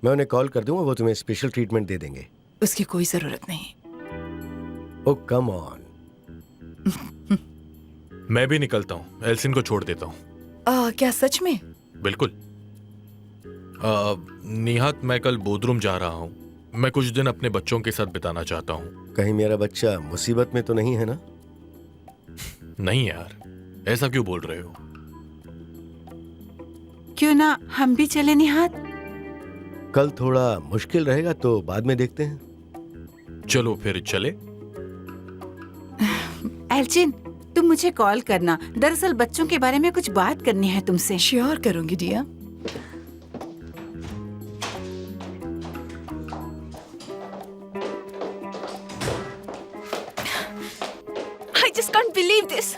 मैं उन्हें कॉल कर दूंगा, वो तुम्हें स्पेशल ट्रीटमेंट दे देंगे। उसकी कोई जरूरत नहीं। ओह कम ऑन। मैं भी निकलता हूँ, एल्सिन को छोड़ देता हूँ। क्या सच में? बिल्कुल। निहात, मैं कल बोधरूम जा रहा हूँ। मैं कुछ दिन अपने बच्चों के साथ बिताना चाहता हूँ। कहीं मेरा बच्चा मुसीबत में तो नहीं है ना? नहीं यार, ऐसा क्यों बोल रहे हो? क्यों ना हम भी चले निहात? कल थोड़ा मुश्किल रहेगा तो बाद में देखते हैं। चलो फिर चले। एल्चिन, तुम मुझे कॉल करना, दरअसल बच्चों के बारे में कुछ बात करनी है तुमसे। श्योर करूंगी dear. I just can't believe this.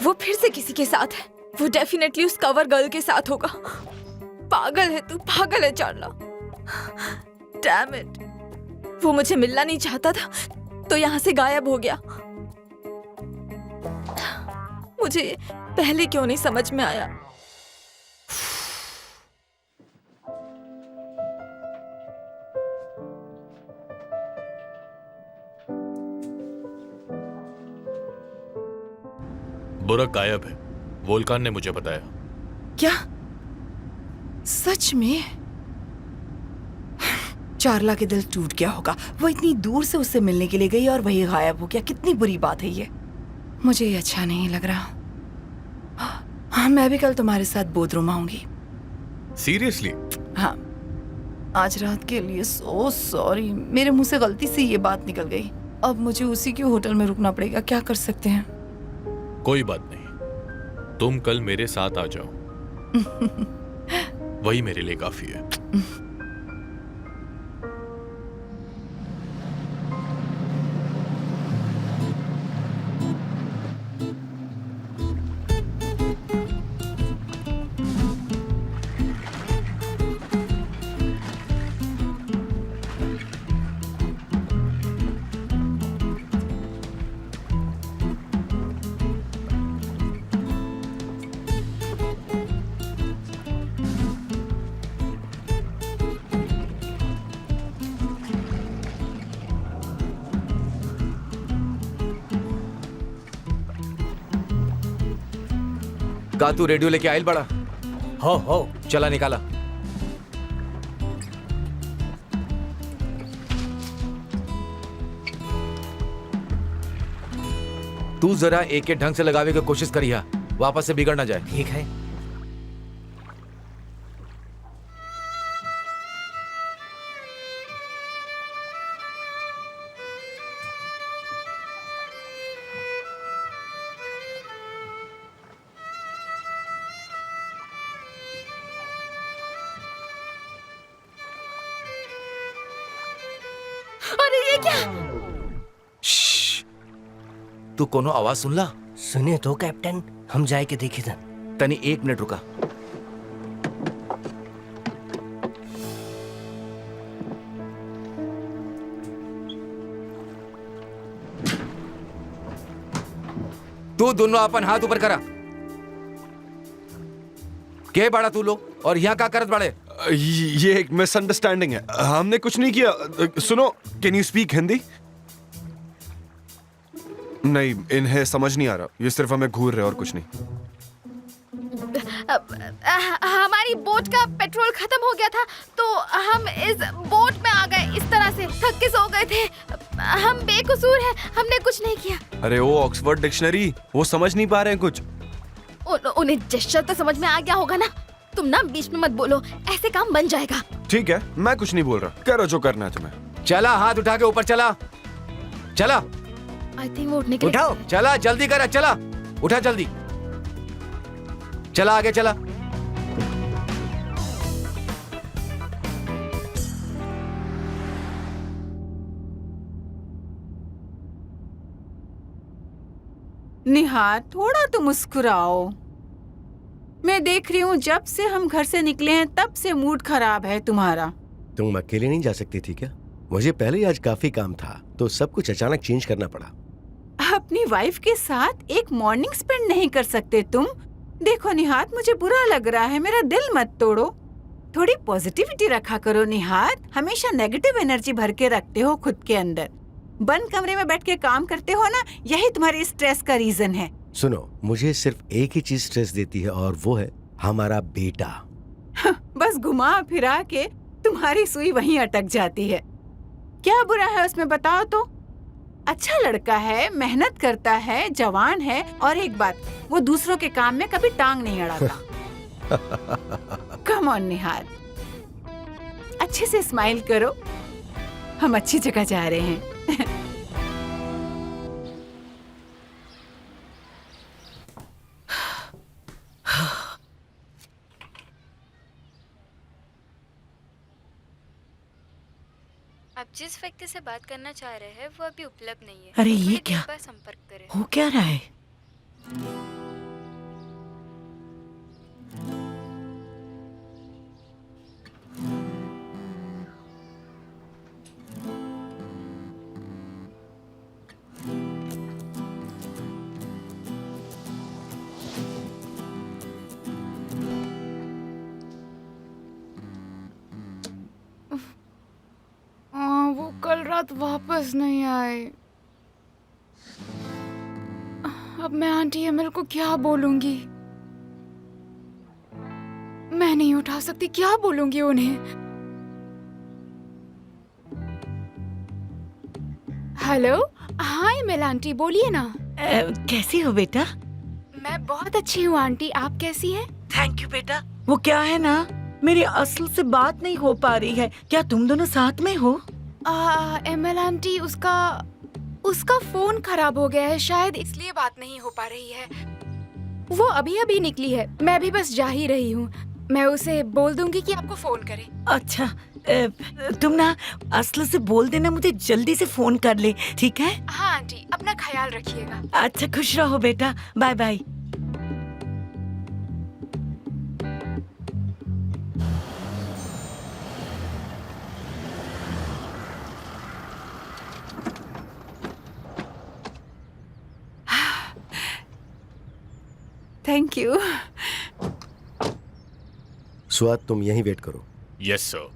वो फिर से किसी के साथ है। वो डेफिनेटली उस कवर गर्ल के साथ होगा। पागल है तू, पागल है चार्ला। Damn it. वो मुझे मिलना नहीं चाहता था तो यहाँ से गायब हो गया। मुझे पहले क्यों नहीं समझ में आया? बुरक गायब है, वोल्कान ने मुझे बताया। क्या सच में? चार्ला के दिल टूट गया होगा। वो इतनी दूर से उससे मिलने के लिए गई और वही गायब हो गया। कितनी बुरी बात है ये। मुझे ये अच्छा नहीं लग रहा। हाँ, मैं भी कल तुम्हारे साथ बोधरूम आऊंगी। सीरियसली? हाँ, आज रात के लिए सो सॉरी। मेरे मुंह से गलती से ये बात निकल गई। अब मुझे उसी के होटल में रुकना पड़ेगा। क्या कर सकते हैं? कोई बात नहीं, तुम कल मेरे साथ आ जाओ। वही मेरे लिए काफी है। का तू रेडियो लेके आयल बड़ा? हो चला निकाला। तू जरा एक के ढंग से लगावे की कोशिश करिया, वापस से बिगड़ ना जाए। ठीक है। अरे ये क्या? तू कोनो आवाज सुन ला? सुने तो कैप्टन, हम जाए के देखे था। तनी 1 मिनट रुका। तू दोनों अपन हाथ ऊपर करा। के बड़ा तू लोग और यहाँ का करत बड़े? ये एक मिसअंडरस्टैंडिंग है, हमने कुछ नहीं किया। सुनो, कैन यू स्पीक हिंदी? नहीं, इन्हें समझ नहीं आ रहा, ये सिर्फ हमें घूर रहे और कुछ नहीं। हमारी बोट का पेट्रोल खत्म हो गया था तो हम इस बोट में आ गए। इस तरह से थक के सो गए थे। हम बेकसूर हैं, हमने कुछ नहीं किया। अरे वो ऑक्सफोर्ड डिक्शनरी, वो समझ नहीं पा रहे हैं कुछ। उन्हें जेस्चर तो समझ में आ गया होगा ना। तुम ना बीच में मत बोलो, ऐसे काम बन जाएगा। ठीक है, मैं कुछ नहीं बोल रहा, करो जो करना है तुम्हें। चला, हाथ उठा के ऊपर चला। चला, आई थिंक वो उठने के लिए उठाओ। चला, जल्दी करा, चला, उठा जल्दी। चला, आगे चला। निहात, थोड़ा तो मुस्कुराओ। मैं देख रही हूँ जब से हम घर से निकले हैं तब से मूड खराब है तुम्हारा। तुम अकेले नहीं जा सकती थी क्या? मुझे पहले ही आज काफी काम था तो सब कुछ अचानक चेंज करना पड़ा। अपनी वाइफ के साथ एक मॉर्निंग स्पेंड नहीं कर सकते तुम? देखो निहात, मुझे बुरा लग रहा है, मेरा दिल मत तोड़ो। थोड़ी पॉजिटिविटी रखा करो निहात। हमेशा नेगेटिव एनर्जी भर के रखते हो खुद के अंदर। बंद कमरे में बैठ के काम करते हो ना, यही तुम्हारे स्ट्रेस का रीजन है। सुनो, मुझे सिर्फ एक ही चीज स्ट्रेस देती है और वो है हमारा बेटा। बस घुमा फिरा के तुम्हारी सुई वहीं अटक जाती है। क्या बुरा है उसमें बताओ तो? अच्छा लड़का है, मेहनत करता है, जवान है, और एक बात, वो दूसरों के काम में कभी टांग नहीं अड़ाता। कम ऑन निहार, अच्छे से स्माइल करो। हम अच्छी जगह जा रहे हैं। आप जिस व्यक्ति से बात करना चाह रहे हैं वो अभी उपलब्ध नहीं है। अरे ये थोड़ी देर क्या? बाद संपर्क करें। हो क्या रहा है? वो कल रात वापस नहीं आए। अब मैं आंटी अमल को क्या बोलूंगी? मैं नहीं उठा सकती, क्या बोलूंगी उन्हें? हेलो, हाँ अमल आंटी, बोलिए ना। कैसी हो बेटा? मैं बहुत अच्छी हूँ आंटी, आप कैसी हैं? थैंक यू बेटा। वो क्या है ना, मेरी असल से बात नहीं हो पा रही है। क्या तुम दोनों साथ में हो? एमएल आंटी, उसका फोन खराब हो गया है, शायद इसलिए बात नहीं हो पा रही है। वो अभी अभी निकली है, मैं भी बस जा ही रही हूँ। मैं उसे बोल दूंगी कि आपको फोन करे। अच्छा, तुम ना असल से बोल देना मुझे जल्दी से फोन कर ले, ठीक है? हाँ आंटी, अपना ख्याल रखिएगा। अच्छा, खुश रहो बेटा, बाय बाय। Thank you. स्वाद, तुम यहीं वेट करो। Yes sir.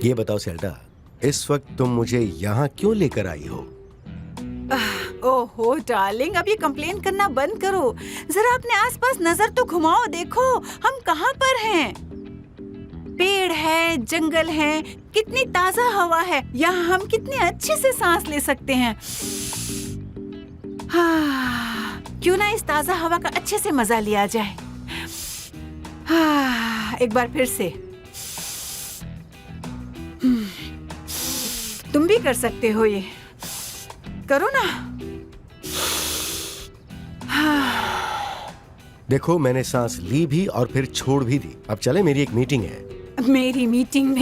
ये बताओ सेल्डा, इस वक्त तुम मुझे यहाँ क्यों लेकर आई हो? ओहो डार्लिंग, अब ये कंप्लेन करना बंद करो। जरा अपने आसपास नजर तो घुमाओ, देखो हम कहाँ पर हैं। पेड़ है, जंगल है, कितनी ताजा हवा है। यहाँ हम कितने अच्छे से सांस ले सकते हैं। हाँ, क्यों ना इस ताजा हवा का अच्छे से मजा लिया जाए। हाँ, एक बार फिर से। तुम भी कर सकते हो, ये करो ना। देखो, मैंने सांस ली भी और फिर छोड़ भी दी। अब चले, मेरी एक मीटिंग है। मेरी मीटिंग।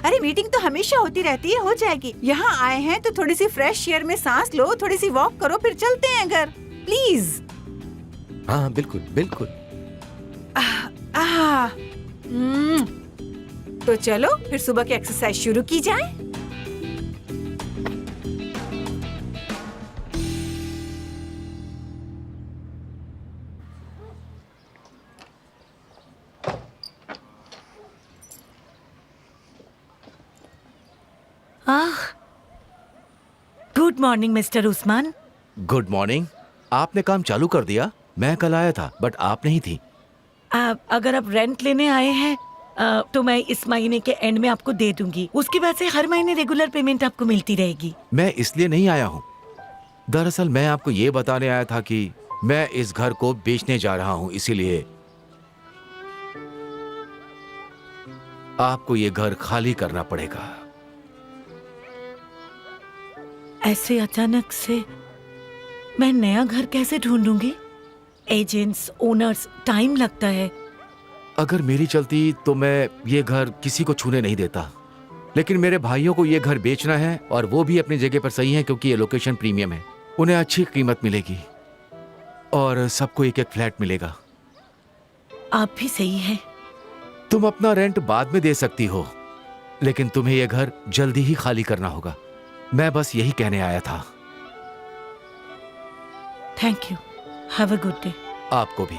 अरे मीटिंग तो हमेशा होती रहती है, हो जाएगी। यहाँ आए हैं तो थोड़ी सी फ्रेश एयर में सांस लो, थोड़ी सी वॉक करो, फिर चलते हैं घर, प्लीज। हाँ बिल्कुल बिल्कुल। तो चलो फिर सुबह की एक्सरसाइज शुरू की जाए। Good morning mister Usman. Good morning. आपने काम चालू कर दिया? मैं कल आया था बट आप नहीं थी। अगर आप रेंट लेने आए हैं तो मैं इस महीने के एंड में आपको दे दूंगी। उसके बाद से हर महीने रेगुलर पेमेंट आपको मिलती रहेगी। मैं इसलिए नहीं आया हूँ। दरअसल मैं आपको ये बताने आया था कि मैं इस घर को बेचने जा रहा हूँ, इसीलिए आपको ये घर खाली करना पड़ेगा। ऐसे अचानक से मैं नया घर कैसे ढूंढूंगी? एजेंट्स, ओनर्स, टाइम लगता है। अगर मेरी चलती तो मैं ये घर किसी को छूने नहीं देता, लेकिन मेरे भाइयों को ये घर बेचना है और वो भी अपनी जगह पर सही है क्योंकि ये लोकेशन प्रीमियम है। उन्हें अच्छी कीमत मिलेगी और सबको एक एक फ्लैट मिलेगा। आप भी सही है। तुम अपना रेंट बाद में दे सकती हो, लेकिन तुम्हें यह घर जल्दी ही खाली करना होगा। मैं बस यही कहने आया था। Thank you. Have a good day. आपको भी।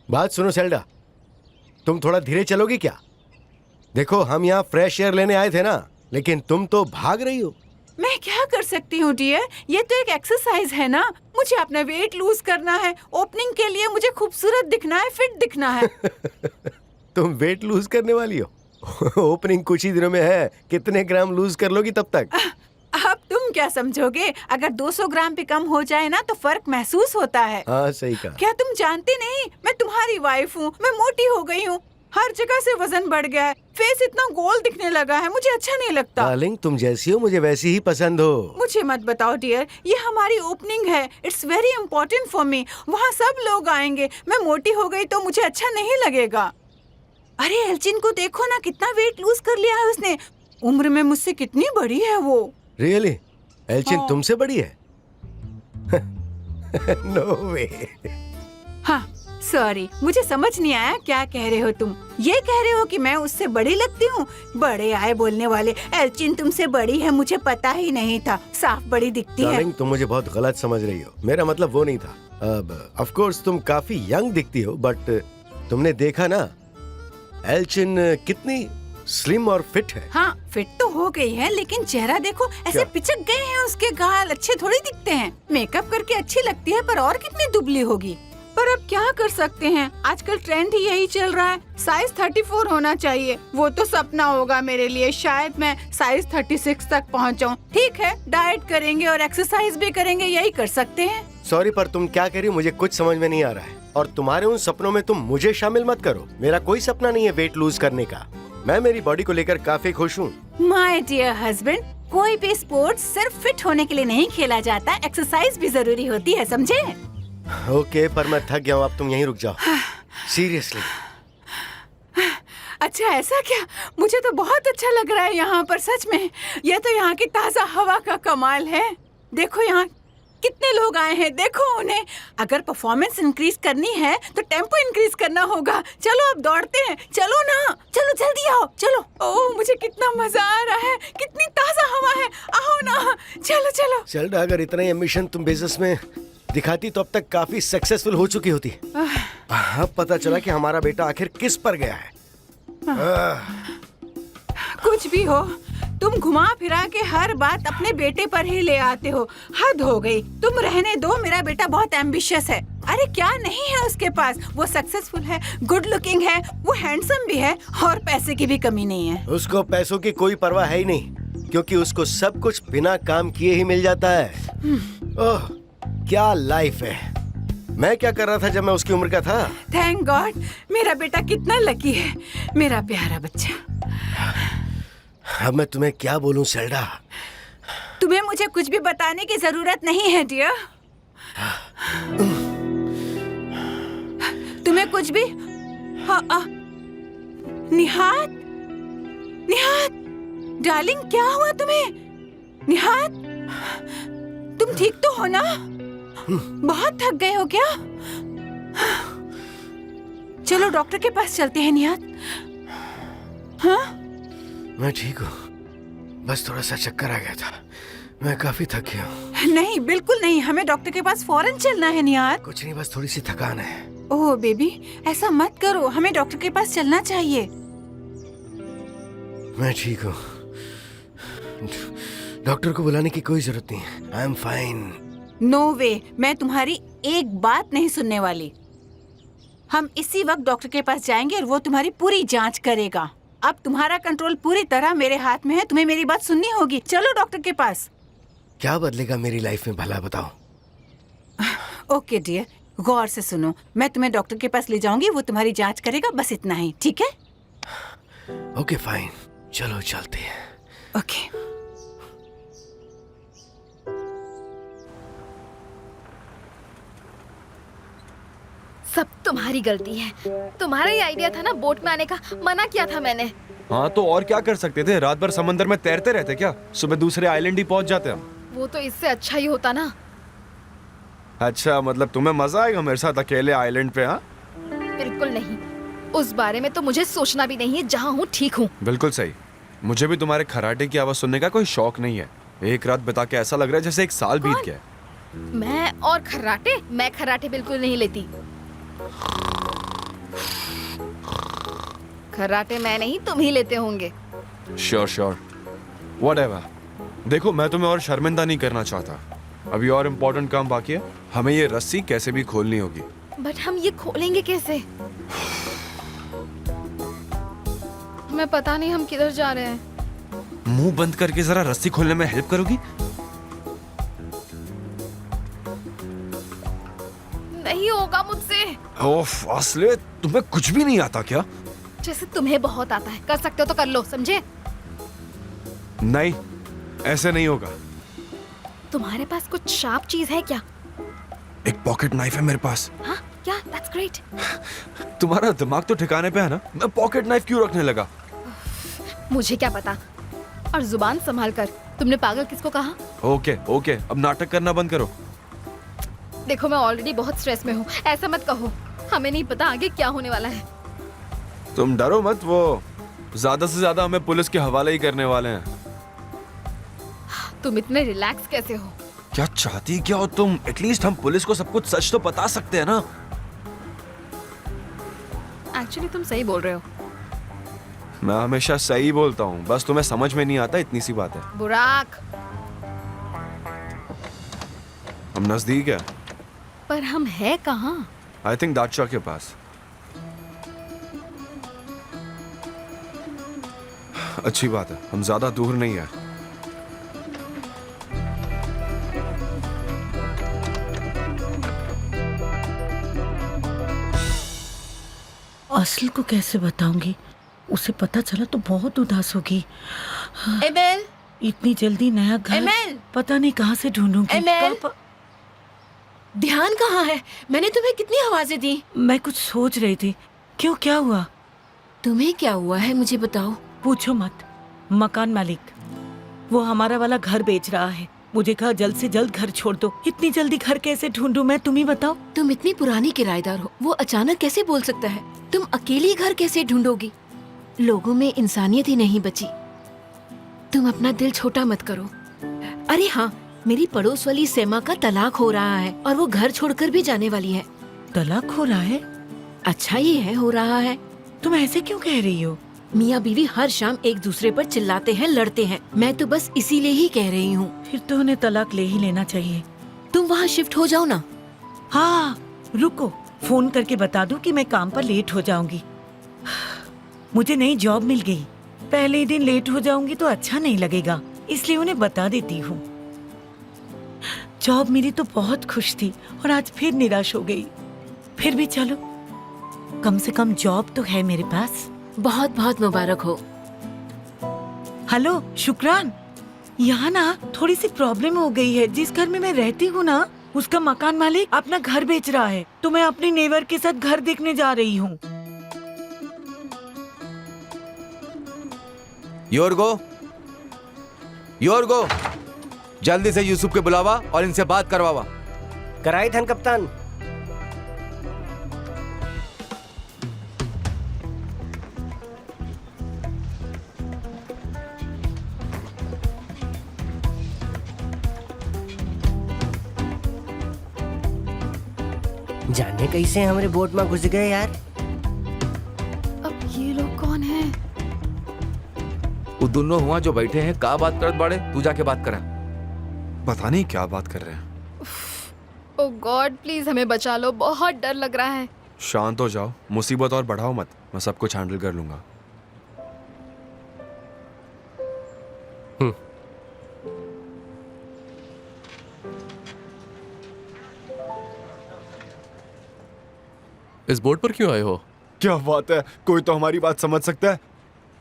बात सुनो सेल्डा, तुम थोड़ा धीरे चलोगी क्या? देखो हम यहाँ फ्रेश एयर लेने आए थे ना, लेकिन तुम तो भाग रही हो। मैं क्या कर सकती हूँ डियर, ये तो एक एक्सरसाइज है ना। मुझे अपना वेट लूज करना है। ओपनिंग के लिए मुझे खूबसूरत दिखना है, फिट दिखना है। तुम वेट लूज करने वाली हो? ओपनिंग कुछ ही दिनों में है, कितने ग्राम लूज कर लोगी तब तक? अब तुम क्या समझोगे? अगर 200 ग्राम पे कम हो जाए ना तो फर्क महसूस होता है। हाँ सही कहा। क्या तुम जानते नहीं, मैं तुम्हारी वाइफ हूँ। मैं मोटी हो गई हूँ, हर जगह से वजन बढ़ गया है, फेस इतना गोल दिखने लगा है, मुझे अच्छा नहीं लगता। डार्लिंग तुम जैसी हो मुझे वैसी ही पसंद हो। मुझे मत बताओ डियर, ये हमारी ओपनिंग है। It's very important for me. वहाँ सब लोग आएंगे, मैं मोटी हो गई तो मुझे अच्छा नहीं लगेगा। अरे एल्चिन को देखो ना, कितना वेट लूज कर लिया है उसने। उम्र में मुझसे कितनी बड़ी है वो। रियली? एल्चिन तुमसे बड़ी है? नो वे। हाँ सॉरी, मुझे समझ नहीं आया क्या कह रहे हो तुम। ये कह रहे हो कि मैं उससे बड़ी लगती हूँ? बड़े आए बोलने वाले। एल्चिन तुमसे बड़ी है, मुझे पता ही नहीं था। साफ बड़ी दिखती है। डार्लिंग तुम मुझे बहुत गलत समझ रही हो, मेरा मतलब वो नहीं था। अब ऑफ कोर्स तुम काफी यंग दिखती हो, बट तुमने देखा ना एल्चिन कितनी स्लिम और फिट है। हाँ फिट तो हो गई है, लेकिन चेहरा देखो, ऐसे पिचक गए हैं उसके गाल। अच्छे थोड़ी दिखते हैं। मेकअप करके अच्छी लगती है, पर और कितनी दुबली होगी। पर अब क्या कर सकते हैं, आजकल ट्रेंड ही यही चल रहा है। साइज 34 होना चाहिए। वो तो सपना होगा मेरे लिए, शायद मैं साइज 36 तक पहुंच जाऊं। ठीक है, डाइट करेंगे और एक्सरसाइज भी करेंगे, यही कर सकते हैं। सॉरी पर तुम क्या कह रही हो मुझे कुछ समझ में नहीं आ रहा है। और तुम्हारे उन सपनों में तुम मुझे शामिल मत करो। मेरा कोई सपना नहीं है वेट लूज करने का। मैं मेरी बॉडी को लेकर काफी खुश हूँ। माय डियर हस्बैंड, कोई भी स्पोर्ट्स सिर्फ फिट होने के लिए नहीं खेला जाता, एक्सरसाइज भी जरूरी होती है, समझे? ओके पर मैं थक गया हूँ, अब तुम यहीं रुक जाओ। सीरियसली। अच्छा ऐसा क्या? मुझे तो बहुत अच्छा लग रहा है यहाँ पर, सच में। यह तो यहाँ की ताज़ा हवा का कमाल है। देखो यहाँ कितने लोग आए हैं, देखो उन्हें। अगर परफॉर्मेंस इंक्रीज करनी है तो टेम्पो इंक्रीज करना होगा। चलो अब दौड़ते हैं, चलो ना, चलो जल्दी आओ, चलो। ओह मुझे कितना मजा आ रहा है, कितनी ताज़ा हवा है। आओ ना, चलो चलो। चल अगर इतना एम्बिशन तुम बिजनेस में दिखाती तो अब तक काफी सक्सेसफुल हो चुकी होती। अब पता चला कि हमारा बेटा आखिर किस पर गया है। कुछ भी हो, तुम घुमा फिरा के हर बात अपने बेटे पर ही ले आते हो। हद हो गई। तुम रहने दो, मेरा बेटा बहुत एम्बिशियस है। अरे क्या नहीं है उसके पास? वो सक्सेसफुल है, गुड लुकिंग है, वो हैंडसम भी है और पैसे की भी कमी नहीं है। उसको पैसों की कोई परवाह है ही नहीं, क्योंकि उसको सब कुछ बिना काम किए ही मिल जाता है। ओह क्या लाइफ है। मैं क्या कर रहा था जब मैं उसकी उम्र का था? थैंक गॉड, मेरा बेटा कितना लकी है, मेरा प्यारा बच्चा। अब मैं तुम्हें क्या बोलूं सेल्डा? तुम्हें मुझे कुछ भी बताने की जरूरत नहीं है डियर। तुम्हें कुछ भी? निहात, निहात, डार्लिंग क्या हुआ तुम्हें? निहात, तुम ठीक तो हो ना? बहुत थक गए हो क्या? चलो डॉक्टर के पास चलते हैं निहाद। हाँ मैं ठीक हूँ, बस थोड़ा सा चक्कर आ गया था। मैं काफी थक गया हूँ। नहीं बिल्कुल नहीं, हमें डॉक्टर के पास फौरन चलना है निहाद। कुछ नहीं, बस थोड़ी सी थकान है। ओह बेबी, ऐसा मत करो, हमें डॉक्टर के पास चलना चाहिए। मैं ठीक हूँ, डॉक्टर को बुलाने की कोई जरूरत नहीं है। I am fine. नो वे, मैं तुम्हारी एक बात नहीं सुनने वाली। हम इसी वक्त डॉक्टर के पास जाएंगे और वो तुम्हारी पूरी जांच करेगा। अब तुम्हारा कंट्रोल पूरी तरह मेरे हाथ में है, तुम्हें मेरी बात सुननी होगी। चलो डॉक्टर के पास। क्या बदलेगा मेरी लाइफ में भला बताओ? ओके डियर, गौर से सुनो, मैं तुम्हें डॉक्टर के पास ले जाऊंगी, वो तुम्हारी जांच करेगा, बस इतना ही, ठीक है? ओके फाइन, चलो चलते हैं। ओके। सब तुम्हारी गलती है। तुम्हारा ही आइडिया था ना बोट में आने का, मना किया था मैंने। हाँ तो और क्या कर सकते थे? रात भर समंदर में तैरते रहते क्या? सुबह दूसरे आइलैंड ही पहुंच जाते हम। वो तो इससे अच्छा ही होता ना। अच्छा, मतलब तुम्हें मजा आएगा मेरे साथ अकेले आइलैंड पे? हाँ बिल्कुल नहीं, उस बारे में तो मुझे सोचना भी नहीं है। जहाँ हूँ ठीक हूँ। बिल्कुल सही। मुझे भी तुम्हारे खराटे की आवाज सुनने का कोई शौक नहीं है। एक रात बिता के ऐसा लग रहा है जैसे एक साल बीत गया। मैं और खर्राटे? मैं खर्राटे बिल्कुल नहीं लेती। खर्राटे मैं नहीं, तुम ही लेते होंगे। Sure sure, whatever. देखो, मैं तुम्हें और शर्मिंदा नहीं करना चाहता। अभी और इम्पोर्टेंट काम बाकी है। हमें ये रस्सी कैसे भी खोलनी होगी। बट हम ये खोलेंगे कैसे? मैं पता नहीं हम किधर जा रहे हैं। मुंह बंद करके जरा रस्सी खोलने में हेल्प करोगी? नहीं होगा मुझसे। ओह फासले, तुम्हें कुछ भी नहीं आता क्या? जैसे तुम्हें बहुत आता है, कर सकते हो तो कर लो, समझे? नहीं, ऐसे नहीं होगा। तुम्हारे पास कुछ शार्प चीज है क्या? एक पॉकेट नाइफ है मेरे पास। हाँ क्या? That's great. तुम्हारा दिमाग तो ठिकाने पे है ना? मैं पॉकेट नाइफ क्यों रखने लगा? मुझे क्या पता। और जुबान संभाल कर। तुमने पागल किसको कहा? ओके ओके, अब नाटक करना बंद करो। देखो, मैं ऑलरेडी बहुत स्ट्रेस में हूँ, ऐसा मत कहो। हमें नहीं पता आगे क्या होने वाला है। तुम डरो मत, वो ज्यादा से ज्यादा हमें पुलिस के हवाले ही करने वाले हैं। तुम इतने रिलैक्स कैसे हो? क्या चाहती क्या हो तुम? एटलीस्ट हम पुलिस को सब कुछ सच तो बता सकते हैं ना। एक्चुअली तुम सही बोल रहे हो। मैं हमेशा सही बोलता हूँ, बस तुम्हें समझ में नहीं आता, इतनी सी बात है। बुराक, हम नजदीक है। पर हम है कहाँ? आई थिंक दादशाह के पास। अच्छी बात है, हम ज्यादा दूर नहीं है। असल को कैसे बताऊंगी? उसे पता चला तो बहुत उदास होगी। एमेल, इतनी जल्दी नया घर एमेल, पता नहीं कहाँ से ढूंढूंगी। एमेल, ध्यान कहाँ है? मैंने तुम्हें कितनी आवाजें दी। मैं कुछ सोच रही थी। क्यों, क्या हुआ? तुम्हें क्या हुआ है मुझे बताओ। पूछो मत। मकान मालिक, वो हमारा वाला घर बेच रहा है। मुझे कहा जल्द से जल्द घर छोड़ दो। इतनी जल्दी घर कैसे ढूंढूं मैं, तुम ही बताओ। तुम इतनी पुरानी किराएदार हो, वो अचानक कैसे बोल सकता है? तुम अकेली घर कैसे ढूंढोगी? लोगों में इंसानियत ही नहीं बची। तुम अपना दिल छोटा मत करो। अरे हाँ, मेरी पड़ोस वाली सेमा का तलाक हो रहा है और वो घर छोड़कर भी जाने वाली है। तलाक हो रहा है? अच्छा ही है, हो रहा है। तुम ऐसे क्यों कह रही हो? मियाँ बीवी हर शाम एक दूसरे पर चिल्लाते हैं, लड़ते हैं। मैं तो बस इसीलिए ही कह रही हूँ। फिर तो उन्हें तलाक ले ही लेना चाहिए। तुम वहाँ शिफ्ट हो जाओ ना। हाँ रुको, फोन करके बता दो कि मैं काम पर लेट हो जाऊंगी। मुझे नई जॉब मिल गई। पहले ही दिन लेट हो जाऊंगी तो अच्छा नहीं लगेगा, इसलिए उन्हें बता देती हूँ। जॉब मिली तो बहुत खुश थी और आज फिर निराश हो गई। फिर भी चलो, कम से कम जॉब तो है मेरे पास। बहुत बहुत मुबारक हो। हेलो शुक्रान, यहाँ ना थोड़ी सी प्रॉब्लम हो गई है। जिस घर में मैं रहती हूँ ना, उसका मकान मालिक अपना घर बेच रहा है, तो मैं अपने नेबर के साथ घर देखने जा रही हूँ। योरगो, योरगो, जल्दी से यूसुफ के बुलावा और इनसे बात करवावा। कराई धन कप्तान। जाने कैसे हमारे बोट में घुस गए यार। अब ये लोग कौन हैं? वो दोनों हुआ जो बैठे हैं, का बात करत बाड़े? तू जाके बात करा। पता नहीं क्या बात कर रहे हैं। ओ गॉड, प्लीज हमें बचा लो, बहुत डर लग रहा है। शांत हो जाओ, मुसीबत और बढ़ाओ मत, मैं सब कुछ हैंडल कर लूंगा। इस बोर्ड पर क्यों आए हो? क्या बात है, कोई तो हमारी बात समझ सकता है।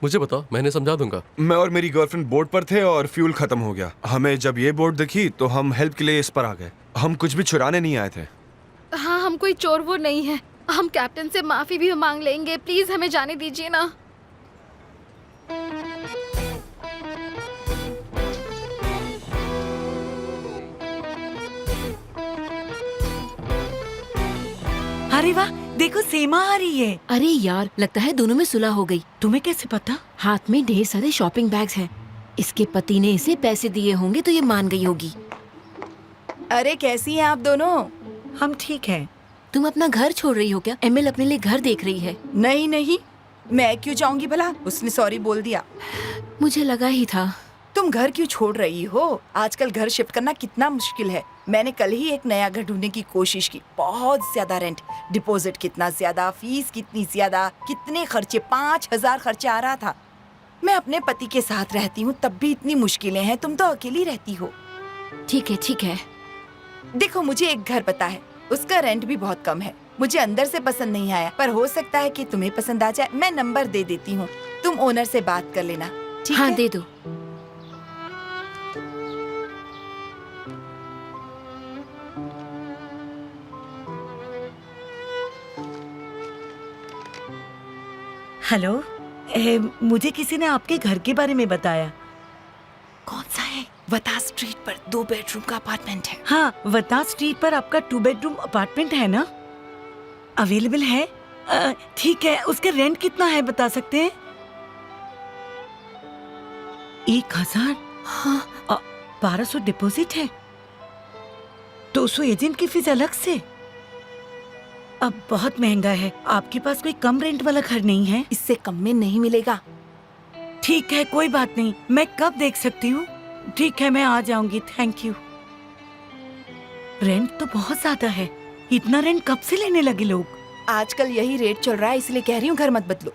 मुझे बताओ, मैंने समझा दूंगा। मैं और मेरी गर्लफ्रेंड बोट पर थे और फ्यूल खत्म हो गया। हमें जब ये बोट दिखी तो हम हेल्प के लिए इस पर आ गए। हम कुछ भी चुराने नहीं आए थे। हाँ, हम कोई चोर वोर नहीं है। हम कैप्टन से माफी भी मांग लेंगे, प्लीज हमें जाने दीजिए ना। अरे वाह, देखो सीमा आ रही है। अरे यार, लगता है दोनों में सुलह हो गई। तुम्हें कैसे पता? हाथ में ढेर सारे शॉपिंग बैग्स हैं। इसके पति ने इसे पैसे दिए होंगे तो ये मान गई होगी। अरे कैसी हैं आप दोनों? हम ठीक हैं। तुम अपना घर छोड़ रही हो क्या? एमिल अपने लिए घर देख रही है। नहीं नहीं, मैं क्यों जाऊंगी भला? उसने सॉरी बोल दिया। मुझे लगा ही था। तुम घर क्यों छोड़ रही हो? आजकल घर शिफ्ट करना कितना मुश्किल है। मैंने कल ही एक नया घर ढूंढने की कोशिश की। बहुत ज्यादा रेंट, डिपॉजिट कितना ज्यादा, फीस कितनी ज्यादा, कितने खर्चे, 5,000 खर्चा आ रहा था। मैं अपने पति के साथ रहती हूँ तब भी इतनी मुश्किलें हैं। तुम तो अकेली रहती हो। ठीक है ठीक है। देखो, मुझे एक घर पता है, उसका रेंट भी बहुत कम है। मुझे अंदर से पसंद नहीं आया, पर हो सकता है कि तुम्हें पसंद आ जाए। मैं नंबर दे देती हूँ, तुम ओनर से बात कर लेना। ठीक हाँ, है? दे दो। हेलो, मुझे किसी ने आपके घर के बारे में बताया। कौन सा है? वता स्ट्रीट पर 2 बेडरूम का अपार्टमेंट है। हाँ, वता स्ट्रीट पर आपका 2 बेडरूम अपार्टमेंट है ना? अवेलेबल है? ठीक है, उसका रेंट कितना है बता सकते हैं? 1,000? हाँ। 1200 डिपॉजिट है, 200 एजेंट की फीस अलग से। अब बहुत महंगा है। आपके पास कोई कम रेंट वाला घर नहीं है? इससे कम में नहीं मिलेगा। ठीक है, कोई बात नहीं। मैं कब देख सकती हूँ? ठीक है, मैं आ जाऊंगी। Thank you. रेंट तो बहुत ज्यादा है। इतना रेंट कब से लेने लगे लोग? आजकल यही रेट चल रहा है, इसलिए कह रही हूँ घर मत बदलो।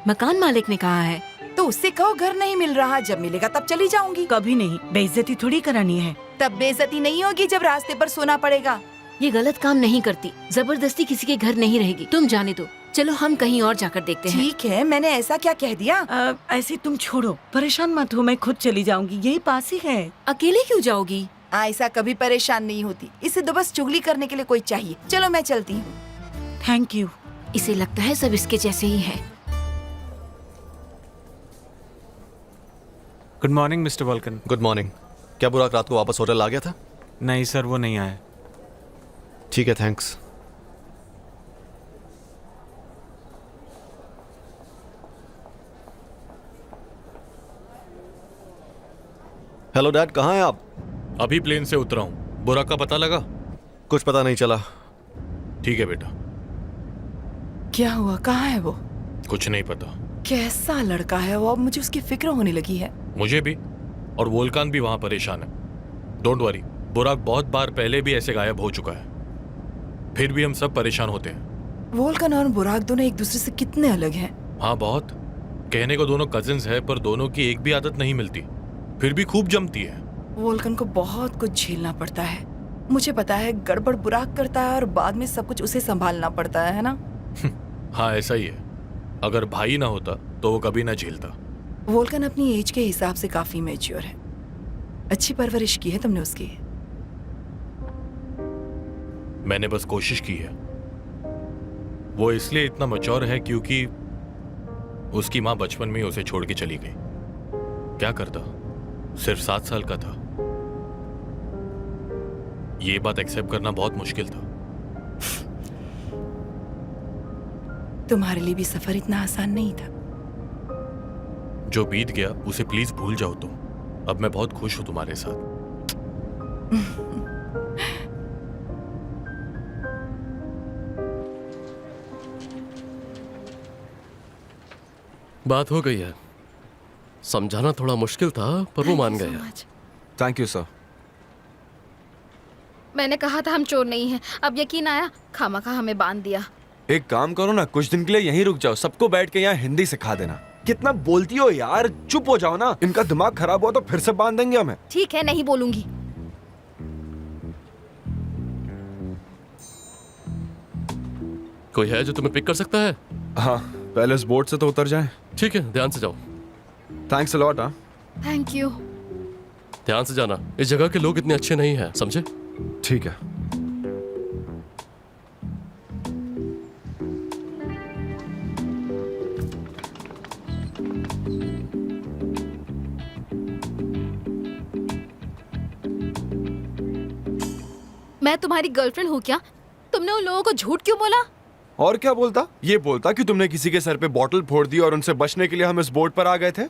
मकान मालिक ने कहा है तो उससे कहो घर नहीं मिल रहा, जब मिलेगा तब चली जाऊंगी। कभी नहीं, बेइज्जती थोड़ी करानी है। तब बेइज्जती नहीं होगी जब रास्ते पर सोना पड़ेगा। ये गलत काम नहीं करती। जबरदस्ती किसी के घर नहीं रहेगी। तुम जाने दो, चलो हम कहीं और जाकर देखते हैं। ठीक है, मैंने ऐसा क्या कह दिया? ऐसे तुम छोड़ो, परेशान मत हो, मैं खुद चली जाऊंगी, यही पास ही है। अकेले क्यों जाओगी? ऐसा कभी परेशान नहीं होती। इसे तो बस चुगली करने के लिए कोई चाहिए। चलो मैं चलती हूँ। Thank you. इसे लगता है सब इसके जैसे ही है। Good morning Mister Volkan. Good morning. क्या बुराक रात को वापस होटल आ गया था? नहीं सर, वो नहीं आया। ठीक है, थैंक्स। हेलो डैड, कहाँ हैं आप? अभी प्लेन से उतरा हूँ। बुराक का पता लगा? कुछ पता नहीं चला। ठीक है बेटा। क्या हुआ? कहाँ है वो? कुछ नहीं पता। कैसा लड़का है वो? अब मुझे उसकी फिक्र होने लगी है। मुझे भी, और वोल्कान भी वहां परेशान है। डोंट वरी, बुराक बहुत बार पहले भी ऐसे गायब हो चुका है। फिर भी हम सब परेशान होते हैं। वोल्कन और बुराक दोनों एक दूसरे से कितने अलग हैं। हाँ बहुत। कहने को दोनों कजिन्स है, पर दोनों की एक भी आदत नहीं मिलती, फिर भी खूब जमती है। वोल्कन को बहुत कुछ झेलना पड़ता है। मुझे पता है, गड़बड़ बुराक करता है और बाद में सब कुछ उसे संभालना पड़ता है ना? हाँ ऐसा ही है। अगर भाई ना होता तो वो कभी ना झेलता। वोल्कन अपनी एज के हिसाब से काफी मैच्योर है। अच्छी परवरिश की है तुमने उसकी। मैंने बस कोशिश की है। वो इसलिए इतना मैच्योर है क्योंकि उसकी माँ बचपन में ही उसे छोड़ के चली गई। क्या करता, सिर्फ 7 साल का था। ये बात एक्सेप्ट करना बहुत मुश्किल था। तुम्हारे लिए भी सफर इतना आसान नहीं था। जो बीत गया उसे प्लीज भूल जाओ तुम। अब मैं बहुत खुश हूं तुम्हारे साथ। बात हो गई है। समझाना थोड़ा मुश्किल था पर वो मान गए। Thank you sir. मैंने कहा था हम चोर नहीं हैं, अब यकीन आया, खामखा हमें बांध दिया। एक काम करो ना, कुछ दिन के लिए यहीं रुक जाओ, सबको बैठ के यहाँ हिंदी सिखा देना। कितना बोलती हो यार, चुप हो जाओ ना। इनका दिमाग खराब हुआ तो फिर से बांध देंगे हमें। ठीक है, नहीं बोलूंगी। कोई है जो तुम्हें पिक कर सकता है? हाँ, पहले इस बोर्ड से तो उतर जाएं। ठीक है, ध्यान से जाओ। Thanks a lot. हाँ, थैंक यू। ध्यान से जाना, इस जगह के लोग इतने अच्छे नहीं हैं, समझे? ठीक है। मैं तुम्हारी गर्लफ्रेंड हूँ क्या? तुमने उन लोगों को झूठ क्यों बोला? और क्या बोलता? ये बोलता कि तुमने किसी के सर पे बॉटल फोड़ दी और उनसे बचने के लिए हम इस बोर्ड पर आ गए थे।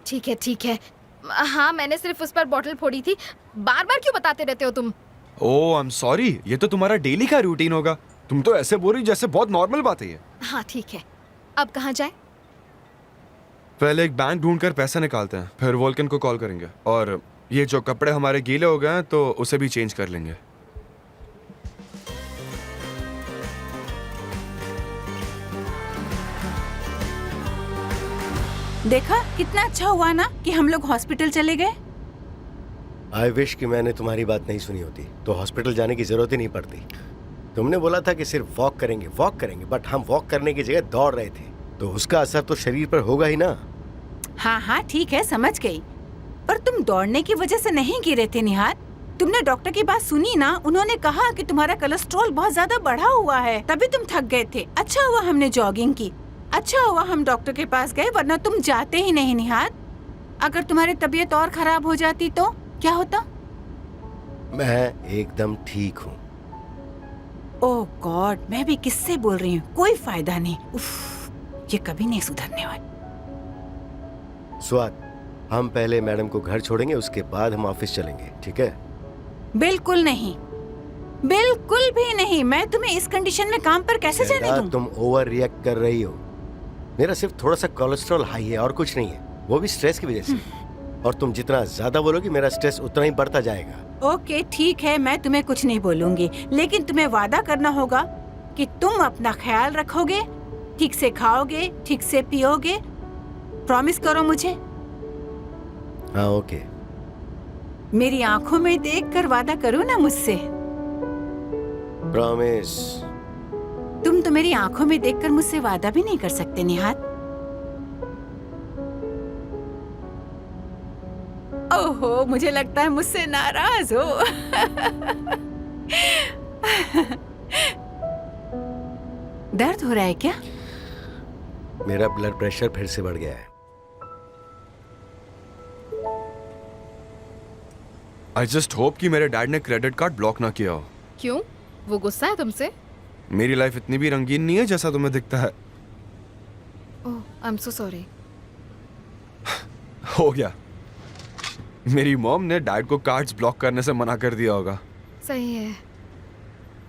ठीक है, ठीक है। हाँ, मैंने सिर्फ उस पर बॉटल फोड़ी थी। बार बार क्यों बताते रहते हो तुम? ओह, आई एम सॉरी। ये तो तुम्हारा डेली का रूटीन होगा। तुम तो ऐसे बोल रही जैसे बहुत नॉर्मल बात है ये। हाँ, ठीक है। अब कहाँ जाए? पहले एक बैंक ढूंढकर पैसा निकालते हैं, फिर वोल्कन को कॉल करेंगे। और ये जो कपड़े हमारे गीले हो गए हैं तो उसे भी चेंज कर लेंगे। देखा कितना अच्छा हुआ ना कि हम लोग हॉस्पिटल चले गए। आई विश कि मैंने तुम्हारी बात नहीं सुनी होती तो हॉस्पिटल जाने की जरूरत ही नहीं पड़ती। तुमने बोला था कि सिर्फ वॉक करेंगे, बट हम वॉक करने की जगह दौड़ रहे थे, तो उसका असर तो शरीर पर होगा ही ना। हाँ हाँ, ठीक है, समझ गई। पर तुम दौड़ने की वजह से नहीं गिरे थे निहार। तुमने डॉक्टर की बात सुनी ना? उन्होंने कहा कि तुम्हारा कोलेस्ट्रॉल बहुत ज्यादा बढ़ा हुआ है, तभी तुम थक गए थे। अच्छा हुआ हमने जॉगिंग की, अच्छा हुआ हम डॉक्टर के पास गए, वरना तुम जाते ही नहीं निहार। अगर तुम्हारी तबीयत और खराब हो जाती तो क्या होता? मैं एकदम ठीक हूँ। ओह गॉड, मैं भी किससे बोल रही हूँ, कोई फायदा नहीं। उफ, ये कभी नहीं सुधरने वाली। स्वाद, हम पहले मैडम को घर छोड़ेंगे, उसके बाद हम ऑफिस चलेंगे, ठीक है? बिल्कुल नहीं, बिल्कुल भी नहीं। मैं तुम्हें इस कंडीशन में काम पर कैसे जाने दूं? तुम ओवर रिएक्ट कर रही हो। मेरा सिर्फ थोड़ा सा कोलेस्ट्रॉल हाई है और कुछ नहीं है, वो भी स्ट्रेस की वजह से। और तुम जितना ज्यादा बोलोगी मेरा स्ट्रेस उतना ही बढ़ता जाएगा। ओके, ठीक है, मैं तुम्हें कुछ नहीं बोलूंगी, लेकिन तुम्हें वादा करना होगा कि तुम अपना ख्याल रखोगे, ठीक से खाओगे, ठीक से पियोगे। प्रॉमिस करो मुझे। हाँ ओके। मेरी आंखों में देखकर वादा करो ना मुझसे। प्रॉमिस। तुम तो मेरी आंखों में देखकर मुझसे वादा भी नहीं कर सकते निहार। ओहो, मुझे लगता है मुझसे नाराज हो। दर्द हो रहा है क्या? मेरा ब्लड प्रेशर फिर से बढ़ गया है। आई जस्ट होप कि मेरे डैड ने क्रेडिट कार्ड ब्लॉक ना किया हो। क्यों? वो गुस्सा है तुमसे? मेरी लाइफ इतनी भी रंगीन नहीं है जैसा तुम्हें दिखता है। ओह, आई एम सो सॉरी। हो गया। मेरी मॉम ने डैड को कार्ड्स ब्लॉक करने से मना कर दिया होगा। सही है।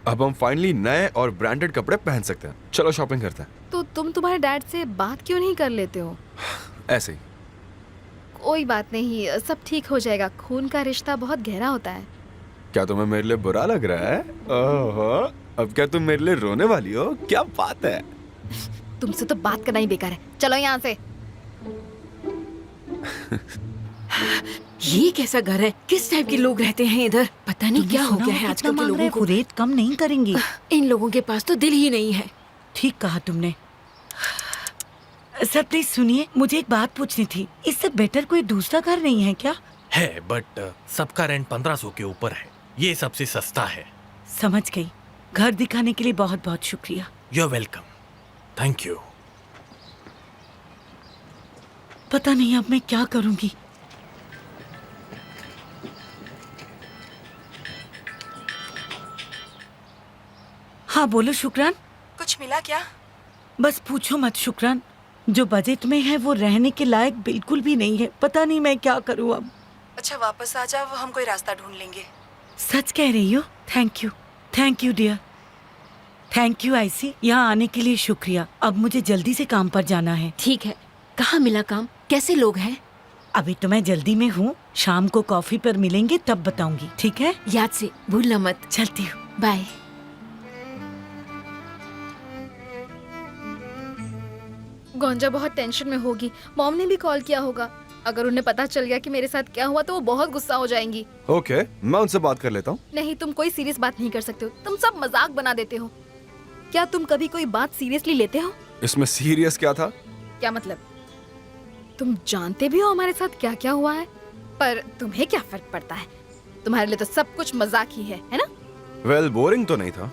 अब हम फाइनली नए और ब्रांडेड कपड़े पहन सकते हैं। चलो शॉपिंग करते हैं। तो तुम तुम्हारे डैड से बात क्यों नहीं कर लेते हो? ऐसे ही। कोई बात नहीं, सब ठीक हो जाएगा। खून का रिश्ता बहुत गहरा होता है। क्या तुम्हें मेरे लिए बुरा लग रहा है? ओहो, अब क्या तुम मेरे लिए रोने वाली हो? क्या बात है? तुमसे तो बात करना ही बेकार है। चलो यहाँ से। ये कैसा घर है? किस टाइप के लोग रहते हैं इधर? पता नहीं क्या हो गया है आजकल के लोगों को। रेट कम नहीं करेंगी। इन लोगों के पास तो दिल ही नहीं है। ठीक कहा तुमने। सर प्लीज सुनिए, मुझे एक बात पूछनी थी। इससे बेटर कोई दूसरा घर नहीं है क्या? है, बट सबका रेंट 1500 के ऊपर है। ये सबसे सस्ता है। समझ गई। घर दिखाने के लिए बहुत बहुत शुक्रिया। You are welcome. Thank you. पता नहीं अब मैं क्या करूंगी। हाँ बोलो शुक्रान। कुछ मिला क्या? बस पूछो मत शुक्रान, जो बजट में है वो रहने के लायक बिल्कुल भी नहीं है। पता नहीं मैं क्या करूँ अब। अच्छा वापस आ जाओ, हम कोई रास्ता ढूंढ लेंगे। सच कह रही हो? Thank you dear. Thank you I see. यहाँ आने के लिए शुक्रिया। अब मुझे जल्दी से काम पर जाना है। ठीक है, कहाँ मिला काम? कैसे लोग हैं? अभी तो मैं जल्दी में हूँ, शाम को कॉफी पर मिलेंगे तब बताऊंगी, ठीक है? याद से भूलना मत। चलती हूँ। बाय। गोंजा बहुत टेंशन में होगी। मॉम ने भी कॉल किया होगा। अगर उन्हें पता चल गया कि मेरे साथ क्या हुआ तो वो बहुत गुस्सा हो जाएंगी। ओके, मैं उनसे बात कर लेता हूँ। नहीं, तुम कोई सीरियस बात नहीं कर सकते हो। तुम सब मजाक बना देते हो। क्या तुम कभी कोई बात सीरियसली लेते हो? इसमें सीरियस क्या था? क्या मतलब? तुम जानते भी हो हमारे साथ क्या क्या हुआ है, पर तुम्हें क्या फर्क पड़ता है? तुम्हारे लिए तो सब कुछ मजाक ही है ना? वेल, बोरिंग तो नहीं था।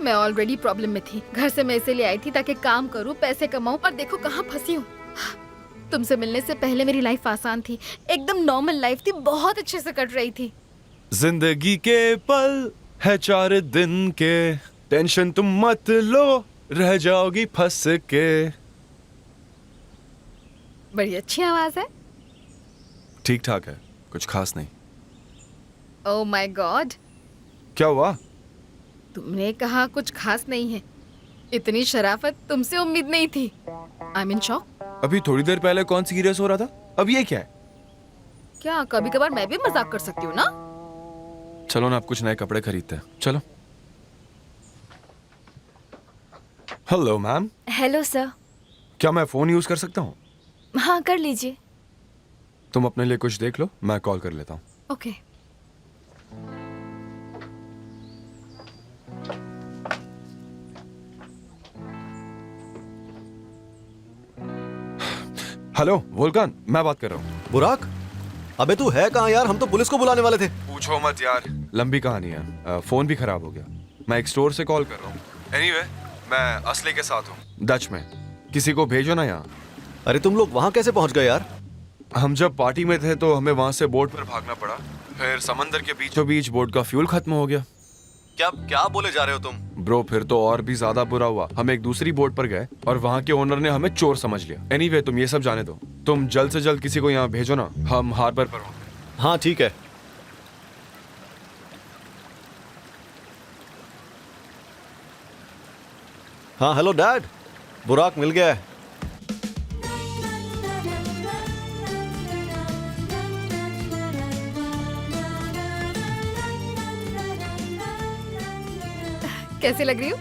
मैं ऑलरेडी प्रॉब्लम में थी। घर से मैं इसीलिए आई थी ताकि काम करूं, पैसे कमाऊं, और देखो कहाँ फंसी हूँ। तुमसे मिलने से पहले मेरी लाइफ आसान थी, एकदम नॉर्मल लाइफ थी, बहुत अच्छे से कट रही थी। जिंदगी के पल है 4 दिन के, टेंशन तुम मत लो, रह जाओगी फंस के। बड़ी अच्छी आवाज है। ठीक ठाक है, कुछ खास नहीं। ओह माय गॉड, क्या हुआ? तुमने कहा कुछ खास नहीं है। इतनी शराफत तुमसे उम्मीद नहीं थी। I mean shock. अभी थोड़ी देर पहले कौन सीरियस हो रहा था, अब ये क्या है? क्या कभी कभार मैं भी मजाक कर सकती हूँ ना? चलो ना, आप कुछ नए कपड़े खरीदते हैं, चलो। Hello ma'am. Hello sir. क्या मैं फोन यूज कर सकता हूँ? हाँ, कर लीजिए। तुम अपने लिए कुछ देख लो, मैं कॉल कर लेता हूँ। ओके। हेलो वोल्कान, मैं बात कर रहा हूँ। बुराक, अबे तू है कहाँ यार? हम तो पुलिस को बुलाने वाले थे। पूछो मत यार, लंबी कहानी है। फोन भी खराब हो गया। मैं एक स्टोर से कॉल कर रहा हूँ। एनीवे, मैं असली के साथ हूँ, डच में। किसी को भेजो ना यहाँ। अरे तुम लोग वहाँ कैसे पहुँच गए यार? हम जब पार्टी में थे तो हमें वहाँ से बोट पर भागना पड़ा। फिर समंदर के बीचों बीच बोट का फ्यूल खत्म हो गया। क्या क्या बोले जा रहे हो तुम? ब्रो, फिर तो और भी ज्यादा बुरा हुआ। हम एक दूसरी बोट पर गए और वहाँ के ओनर ने हमें चोर समझ लिया। एनीवे, तुम ये सब जाने दो। तुम जल्द से जल्द किसी को यहाँ भेजो ना, हम हार्बर पर होंगे। हाँ ठीक है। हाँ हेलो डैड, बुराक मिल गया है। कैसे लग रही हूँ?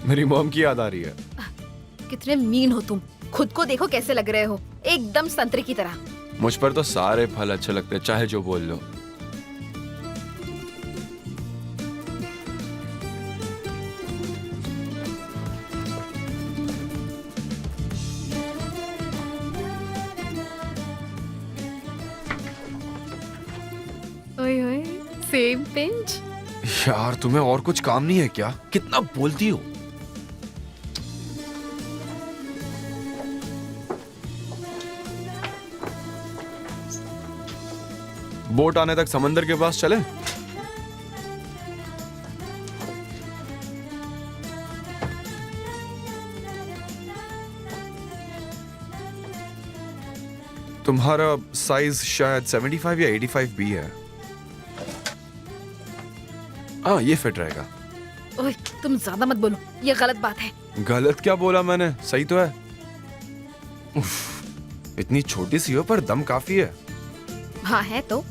मेरी मॉम की याद आ रही है। कितने मीन हो तुम। खुद को देखो कैसे लग रहे हो, एकदम संतरे की तरह। मुझ पर तो सारे फल अच्छे लगते, चाहे जो बोल लो। ओए ओए, सेम पिंच। यार, तुम्हें और कुछ काम नहीं है क्या? कितना बोलती हो। बोट आने तक समंदर के पास चले? तुम्हारा साइज शायद 75 या 85 बी है। हाँ, ये फिट रहेगा। ओए, तुम ज्यादा मत बोलो, ये गलत बात है। गलत क्या बोला मैंने? सही तो है। उफ, इतनी छोटी सी हो पर दम काफी है। हाँ है तो।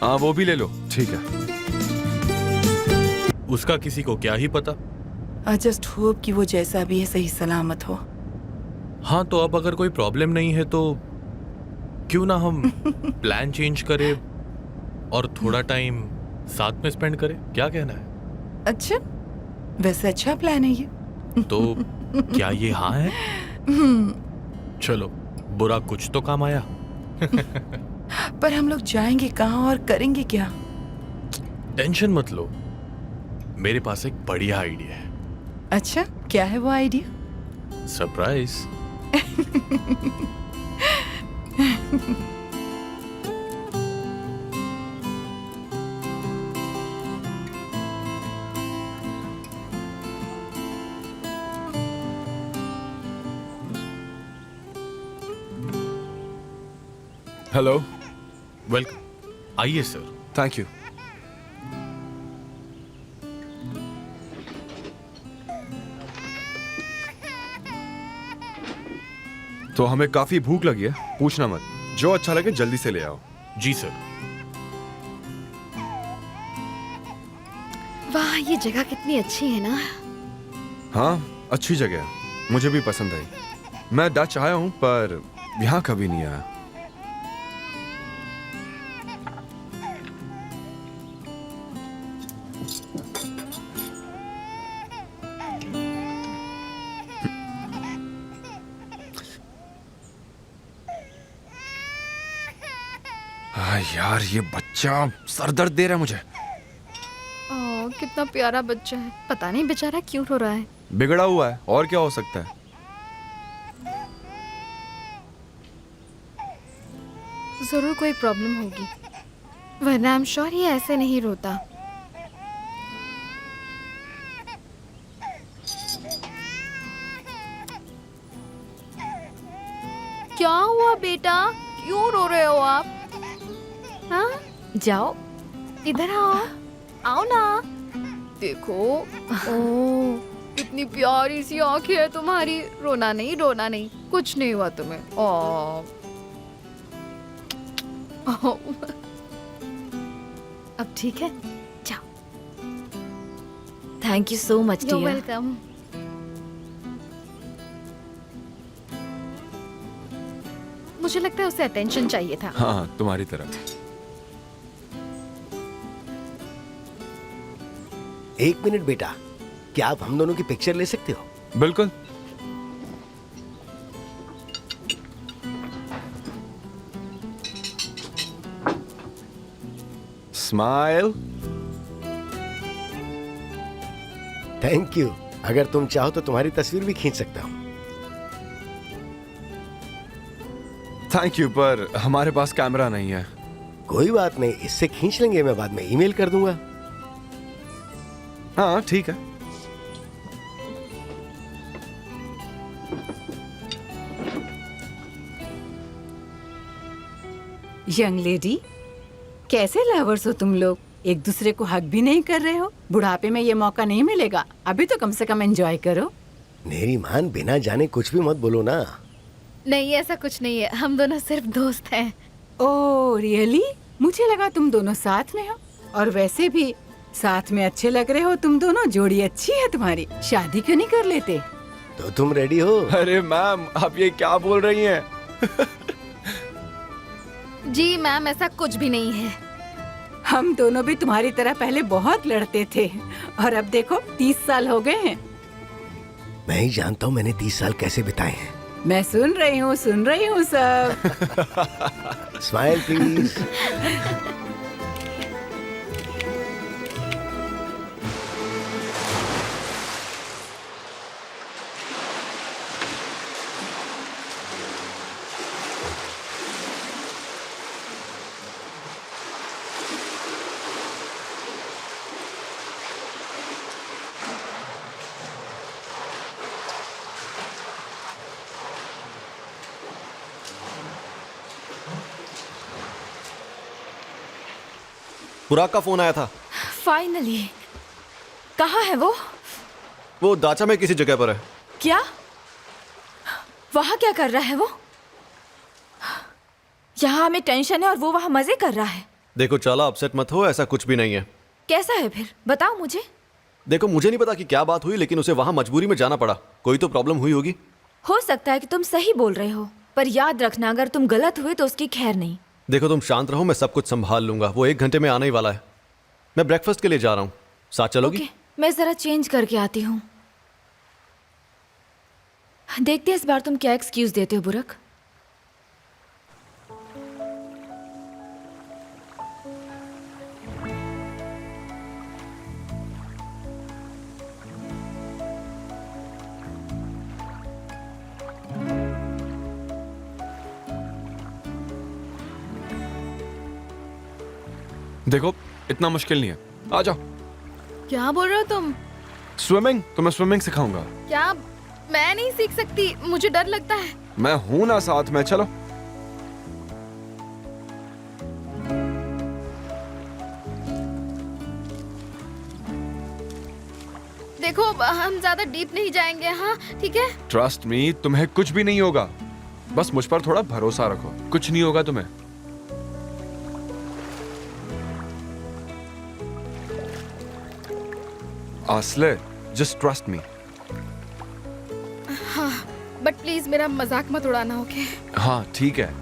हाँ, वो भी ले लो। ठीक है। उसका किसी को क्या ही पता। आई जस्ट होप कि वो जैसा भी है सही सलामत हो। हाँ, तो अब अगर कोई प्रॉब्लम नहीं है तो क्यों ना हम प्लान चेंज करें और थोड़ा टाइम साथ में स्पेंड करें? क्या कहना है? अच्छा, वैसे अच्छा प्लान है ये। तो क्या ये हाँ है? चलो, बुरा कुछ तो काम आया। पर हम लोग जाएंगे कहाँ और करेंगे क्या? टेंशन मत लो, मेरे पास एक बढ़िया आइडिया है। अच्छा, क्या है वो आइडिया? सरप्राइज। हेलो। वेलकम, आइए सर। Thank you. तो हमें काफी भूख लगी है, पूछना मत, जो अच्छा लगे जल्दी से ले आओ। जी सर। वाह, ये जगह कितनी अच्छी है ना। हाँ, अच्छी जगह है, मुझे भी पसंद आई। मैं डच आया हूं पर यहाँ कभी नहीं आया। यार ये बच्चा सर दर्द दे रहा है मुझे। ओह, कितना प्यारा बच्चा है। पता नहीं बेचारा क्यों रो रहा है। बिगड़ा हुआ है, और क्या हो सकता है। जरूर कोई प्रॉब्लम होगी, वरना आई एम श्योर ये ऐसे नहीं रोता। क्या हुआ बेटा, क्यों रो रहे हो आप? हाँ, जाओ इधर आओ, आओ ना। देखो, ओह कितनी प्यारी सी आंखें है तुम्हारी। रोना नहीं, रोना नहीं, कुछ नहीं हुआ तुम्हें। अब ठीक है, जाओ। Thank you so much You're dear. welcome। मुझे लगता है उसे अटेंशन चाहिए था। हाँ, तुम्हारी तरह। एक मिनट बेटा, क्या आप हम दोनों की पिक्चर ले सकते हो? बिल्कुल। स्माइल। Thank you. अगर तुम चाहो तो तुम्हारी तस्वीर भी खींच सकता हूँ। थैंक यू, पर हमारे पास कैमरा नहीं है। कोई बात नहीं, इससे खींच लेंगे, मैं बाद में ईमेल कर दूंगा। हाँ ठीक है। यंग लेडी, कैसे लवर्स हो तुम लोग? एक दूसरे को हक भी नहीं कर रहे हो। बुढ़ापे में ये मौका नहीं मिलेगा, अभी तो कम से कम एंजॉय करो। मेरी मान, बिना जाने कुछ भी मत बोलो ना। नहीं, ऐसा कुछ नहीं है, हम दोनों सिर्फ दोस्त हैं। Oh really? मुझे लगा तुम दोनों साथ में हो। और वैसे भी साथ में अच्छे लग रहे हो तुम दोनों, जोड़ी अच्छी है तुम्हारी। शादी क्यों नहीं कर लेते? तो तुम रेडी हो? अरे मैम, आप ये क्या बोल रही हैं? जी मैम, ऐसा कुछ भी नहीं है। हम दोनों भी तुम्हारी तरह पहले बहुत लड़ते थे, और अब देखो 30 साल हो गए हैं। मैं ही जानता हूँ मैंने 30 साल कैसे बिताए हैं। मैं सुन रही हूँ सब। Smile please. बुराक का फोन आया था। फाइनली। कहाँ है वो? वो दाचा में किसी जगह पर है। क्या? वहाँ क्या कर रहा है वो? यहाँ हमें टेंशन है और वो वहाँ मजे कर रहा है। देखो चाला, अपसेट मत हो, ऐसा कुछ भी नहीं है। कैसा है फिर, बताओ मुझे। देखो मुझे नहीं पता कि क्या बात हुई, लेकिन उसे वहाँ मजबूरी में जाना पड़ा। कोई तो प्रॉब्लम हुई होगी। हो सकता है कि तुम सही बोल रहे हो, पर याद रखना अगर तुम गलत हुए तो उसकी खैर नहीं। देखो तुम शांत रहो, मैं सब कुछ संभाल लूंगा। वो 1 घंटे में आने ही वाला है। मैं ब्रेकफास्ट के लिए जा रहा हूँ, साथ चलोगी? ओके, मैं जरा चेंज करके आती हूँ। देखते हैं इस बार तुम क्या एक्सक्यूज देते हो बुरक। देखो, इतना मुश्किल नहीं है, आ जाओ। क्या बोल रहे हो तुम? स्विमिंग, तुम्हें स्विमिंग सिखाऊंगा। क्या? मैं नहीं सीख सकती, मुझे डर लगता है। मैं हूं ना साथ में, चलो। देखो हम ज्यादा डीप नहीं जाएंगे, हाँ ठीक है? ट्रस्ट मी, तुम्हें कुछ भी नहीं होगा। बस मुझ पर थोड़ा भरोसा रखो, कुछ नहीं होगा तुम्हें। आस्ले, जस्ट ट्रस्ट मी। हाँ, बट प्लीज मेरा मजाक मत उड़ाना, ओके? हाँ ठीक है।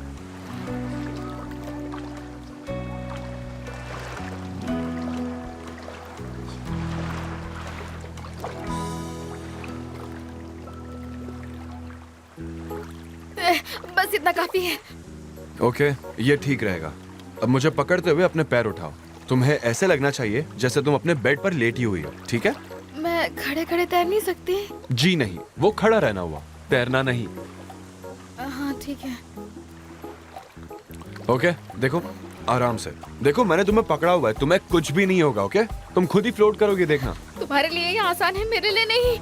बस इतना काफी है। ओके, ये ठीक रहेगा। अब मुझे पकड़ते हुए अपने पैर उठाओ। तुम्हें ऐसे लगना चाहिए जैसे तुम अपने बेड पर लेटी हुई हो, ठीक है? मैं खड़े खड़े तैर नहीं सकती। जी नहीं, वो खड़ा रहना हुआ, तैरना नहीं। हाँ ठीक है। ओके, देखो आराम से। देखो मैंने तुम्हें पकड़ा हुआ है, तुम्हें कुछ भी नहीं होगा, ओके? तुम खुद ही फ्लोट करोगे, देखना। तुम्हारे लिए ये आसान है, मेरे लिए नहीं।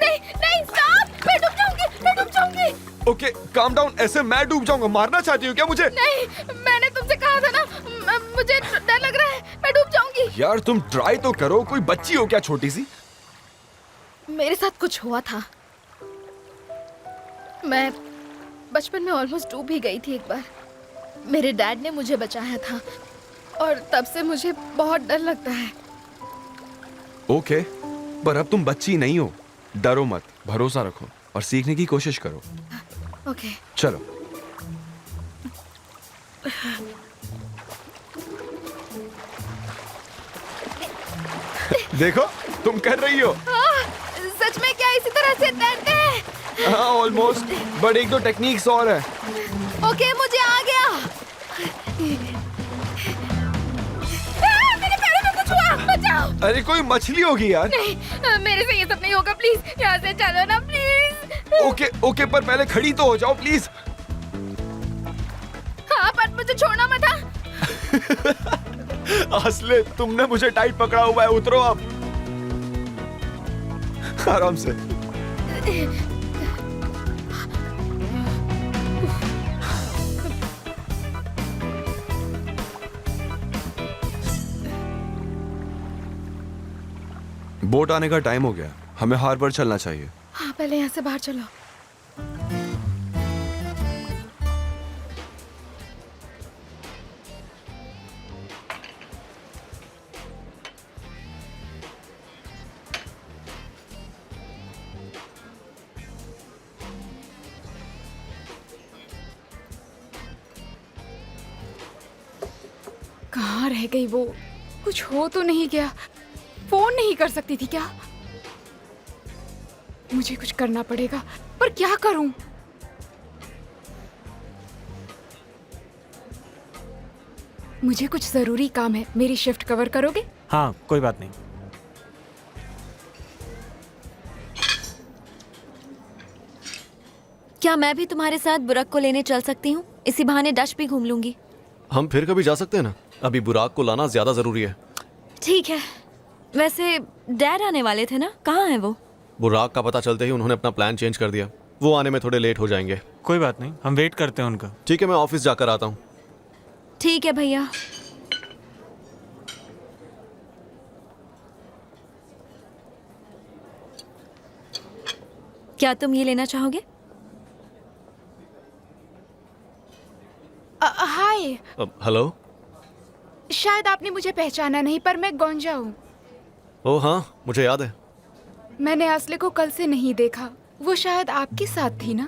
नहीं नहीं, स्टॉप! मैं डूब जाऊंगी, मैं डूब जाऊंगी। Okay, calm down. ऐसे मैं डूब जाऊंगा? मारना चाहती हो क्या मुझे? नहीं, मैंने तुमसे कहा था ना, मुझे डर लग रहा है, मैं डूब जाऊंगी। यार तुम ट्राई तो करो। कोई बच्ची हो क्या छोटी सी? मेरे साथ कुछ हुआ था। मैं बचपन में ऑलमोस्ट डूब ही गई थी एक बार। मेरे डैड ने मुझे बचाया था और तब से मुझे बहुत डर लगता है। ओके, पर अब तुम बच्ची नहीं हो। डरो मत, भरोसा रखो और सीखने की कोशिश करो। ओके। चलो। देखो तुम कर रही हो। सच में क्या इसी तरह से तैरते हैं? हाँ ऑलमोस्ट, बट एक दो टेक्निक्स और है। ओके, मुझे आ गया। मेरे पैरों में कुछ हुआ, बचाओ। अरे कोई मछली होगी यार। नहीं, मेरे से ये सब नहीं होगा, प्लीज यहाँ से चलो ना प्लीज। ओके ओके, पर पहले खड़ी तो हो जाओ प्लीज। हाँ, पर मुझे छोड़ना मत। असले, तुमने मुझे टाइट पकड़ा हुआ है, उतरो अब आराम से। बोट आने का टाइम हो गया, हमें हार्बर चलना चाहिए। हाँ, पहले यहाँ से बाहर चलो। कहाँ रह गई वो? कुछ हो तो नहीं गया? फोन नहीं कर सकती थी क्या? मुझे कुछ करना पड़ेगा, पर क्या करूं? मुझे कुछ जरूरी काम है। मेरी शिफ्ट कवर करोगे? हाँ, कोई बात नहीं। क्या मैं भी तुम्हारे साथ बुरक को लेने चल सकती हूँ? इसी बहाने डच भी घूम लूंगी। हम फिर कभी जा सकते हैं ना। अभी बुराक को लाना ज्यादा जरूरी है। ठीक है। वैसे डैड आने वाले थे ना, कहाँ है वो? बुराक का पता चलते ही उन्होंने अपना प्लान चेंज कर दिया। वो आने में थोड़े लेट हो जाएंगे। कोई बात नहीं, हम वेट करते हैं उनका। ठीक है, मैं ऑफिस जाकर आता हूँ। ठीक है भैया। क्या तुम ये लेना चाहोगे? हाय। हेलो। शायद आपने मुझे पहचाना नहीं, पर मैं गोंजा हूँ। ओह हाँ, मुझे याद है। मैंने असले को कल से नहीं देखा। वो शायद आपके साथ थी ना?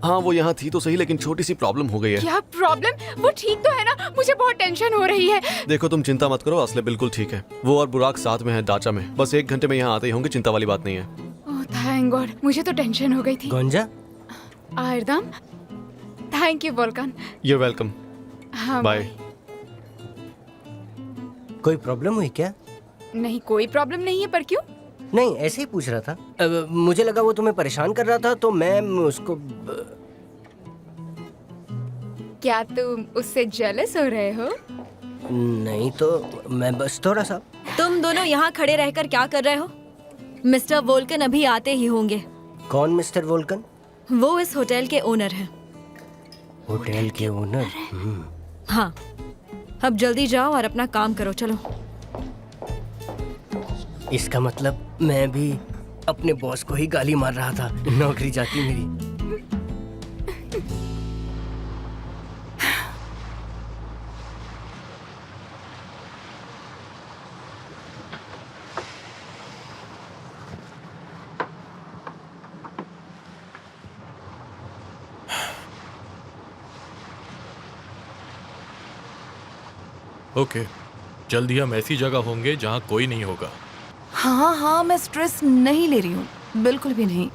हाँ, वो यहाँ थी तो सही, लेकिन छोटी सी प्रॉब्लम हो गई है। क्या प्रॉब्लम? वो ठीक तो है ना? मुझे बहुत टेंशन हो रही है। देखो तुम चिंता मत करो, असले बिल्कुल ठीक है। वो और बुराक साथ में है डाचा में। बस 1 घंटे में यहाँ आते ही होंगे, चिंता वाली बात नहीं है। ओह थैंक गॉड, मुझे तो टेंशन हो गई थी। गोंजा, आयरदम, thank you Volkan. You welcome. हाँ, बाय। कोई प्रॉब्लम हुई क्या? नहीं, कोई प्रॉब्लम नहीं है, पर क्यों? नहीं, ऐसे ही पूछ रहा था। मुझे लगा वो तुम्हें परेशान कर रहा था, तो मैं उसको। क्या तुम उससे जेलस हो रहे हो? नहीं तो मैं बस थोड़ा सा। तुम दोनों यहाँ खड़े रहकर क्या कर रहे हो? मिस्टर वोल्कन अभी आते ही होंगे। कौन मिस्टर वोल्कन? वो इस होटल के ओनर हैं। होटल के ओनर? हाँ, अब जल्दी जाओ और अपना काम करो, चलो। इसका मतलब मैं भी अपने बॉस को ही गाली मार रहा था, नौकरी जाती मेरी। ओके, जल्दी हम ऐसी जगह होंगे जहाँ कोई नहीं होगा। हाँ हाँ, मैं स्ट्रेस नहीं ले रही हूँ, बिल्कुल भी नहीं।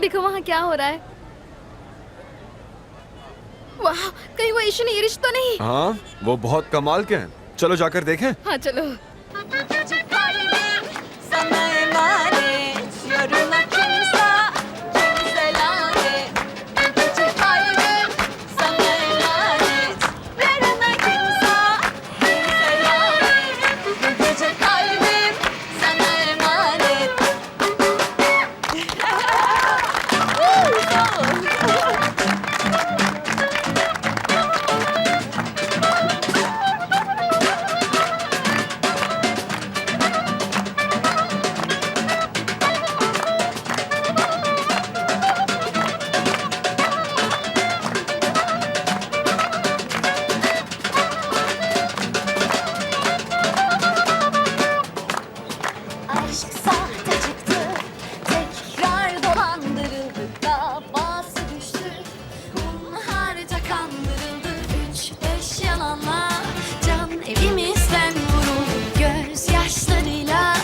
देखो वहाँ क्या हो रहा है। वाह, कहीं वो ईशन ईरिश तो नहीं? हाँ, वो बहुत कमाल के हैं। चलो जाकर देखें। हाँ चलो। Sana emanet, yarına kimse lanet. Gece kalbim sana emanet, yarına kimse lanet. Gece kalbim sana emanet. Aşk sahte çıktı, tekrar dolandırıldı, davası düştü, hunharca kandırıldı. 3-5 yalanla can evimizden vuruldu, gözyaşlarıyla,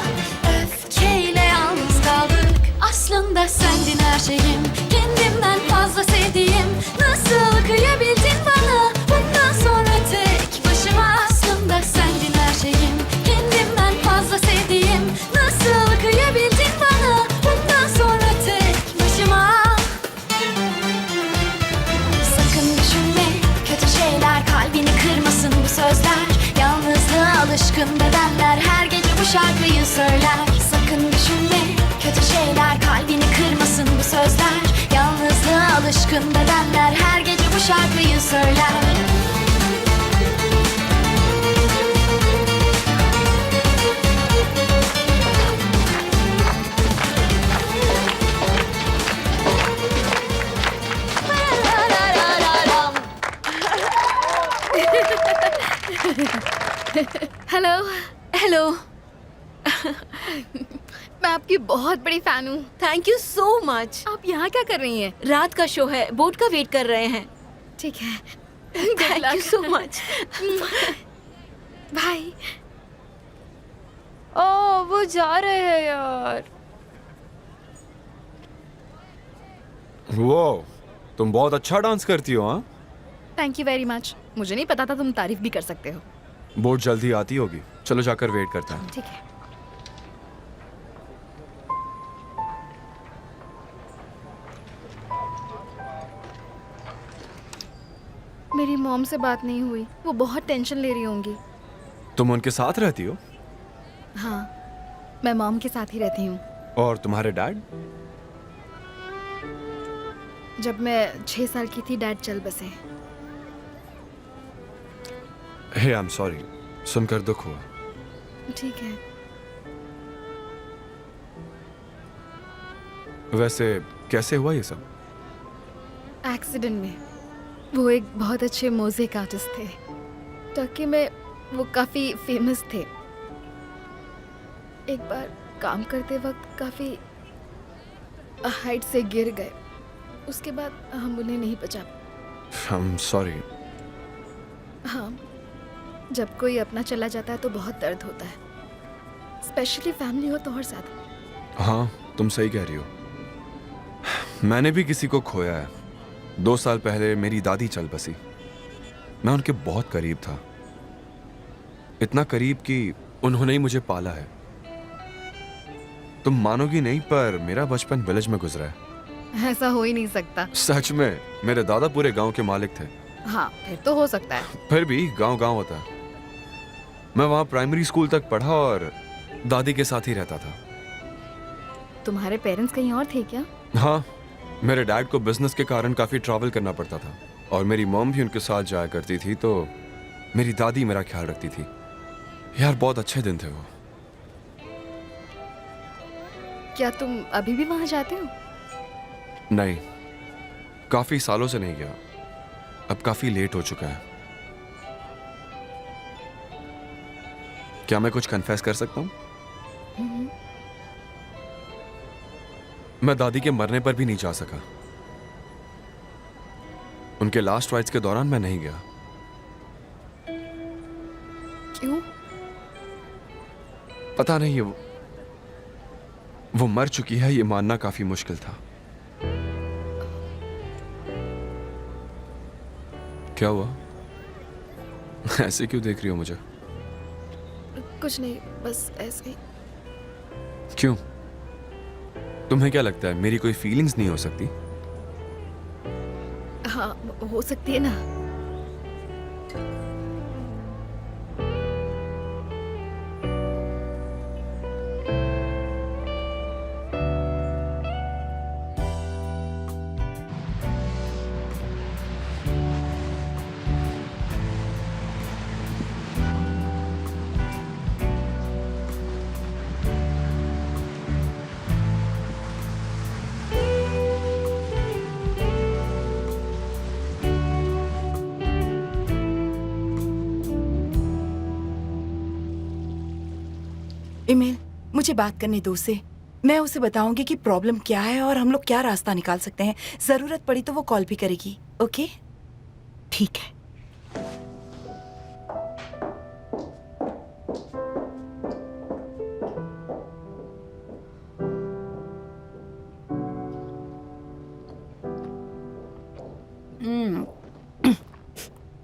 öfkeyle yalnız kaldık. Aslında sendin her şeyim, kendimden fazla sevdiğim. Nasıl kıyabildin bana bundan sonra tek başıma? Aslında sendin her şeyim, kendimden fazla sevdiğim. Nasıl kıyabildin bana bundan sonra tek başıma? Sakın düşünme kötü şeyler, kalbini kırmasın bu sözler. Yalnızlığa alışkın bedenler her gece bu şarkıyı söyler. Sakın düşünme kötü şeyler, kalbini kırmasın bu sözler. Yalnızlığa alışkın bedenler her gece bu şarkıyı söyler. Hello. Hello. मैं आपकी बहुत बड़ी fan हूँ। Thank you so much. आप यहाँ क्या कर रही हैं? रात का शो है, बोट का वेट कर रहे हैं। ठीक है। Thank you so much. Bye. ओ वो जा रहे हैं यार। वो तुम बहुत अच्छा डांस करती हो। हाँ, थैंक यू वेरी मच। मुझे नहीं पता था तुम तारीफ भी कर सकते हो। बोट जल्दी आती होगी, चलो जाकर वेट करते हैं। ठीक है। मेरी मॉम से बात नहीं हुई, वो बहुत टेंशन ले रही होंगी। तुम उनके साथ रहती हो? हाँ, मैं मॉम के साथ ही रहती हूँ। और तुम्हारे डैड? जब मैं 6 साल की थी डैड चल बसे। हे आई एम सॉरी, सुनकर दुख हुआ। ठीक है। वैसे कैसे हुआ ये सब? एक्सीडेंट में। वो एक बहुत अच्छे म्यूजिक आर्टिस्ट थे, टर्की में वो काफ़ी फेमस थे। एक बार काम करते वक्त काफ़ी हाइट से गिर गए, उसके बाद हम उन्हें नहीं बचा। I am sorry. हाँ, जब कोई अपना चला जाता है तो बहुत दर्द होता है, स्पेशली फैमिली हो तो और ज़्यादा। हाँ, तुम सही कह रही हो। मैंने भी किसी को खोया है। 2 साल पहले मेरी दादी चल बसी। मैं उनके बहुत करीब था, इतना करीब कि उन्होंने ही मुझे पाला है। तुम मानोगी नहीं, पर मेरा बचपन विलेज में गुजरा है। ऐसा हो ही नहीं सकता। सच में, मेरे दादा पूरे गांव के मालिक थे। हाँ, फिर तो हो सकता है। फिर भी गांव गांव होता है। मैं वहां प्राइमरी स्कूल तक पढ़ा और दादी के साथ ही रहता था। तुम्हारे पेरेंट्स कहीं और थे क्या? हाँ, मेरे डैड को बिजनेस के कारण काफ़ी ट्रैवल करना पड़ता था और मेरी मॉम भी उनके साथ जाया करती थी, तो मेरी दादी मेरा ख्याल रखती थी। यार बहुत अच्छे दिन थे वो। क्या तुम अभी भी वहां जाते हो? नहीं, काफ़ी सालों से नहीं गया। अब काफ़ी लेट हो चुका है। क्या मैं कुछ कन्फेस कर सकता हूँ? मैं दादी के मरने पर भी नहीं जा सका। उनके लास्ट राइट्स के दौरान मैं नहीं गया। क्यों? पता नहीं, वो मर चुकी है ये मानना काफी मुश्किल था। क्या हुआ? ऐसे क्यों देख रही हो मुझे? कुछ नहीं, बस ऐसे ही। क्यों? तुम्हें क्या लगता है मेरी कोई फीलिंग्स नहीं हो सकती? हाँ, हो सकती है ना। इमेल, मुझे बात करने दो उसे। मैं उसे बताऊंगी कि प्रॉब्लम क्या है और हम लोग क्या रास्ता निकाल सकते हैं। जरूरत पड़ी तो वो कॉल भी करेगी। ओके? ठीक है।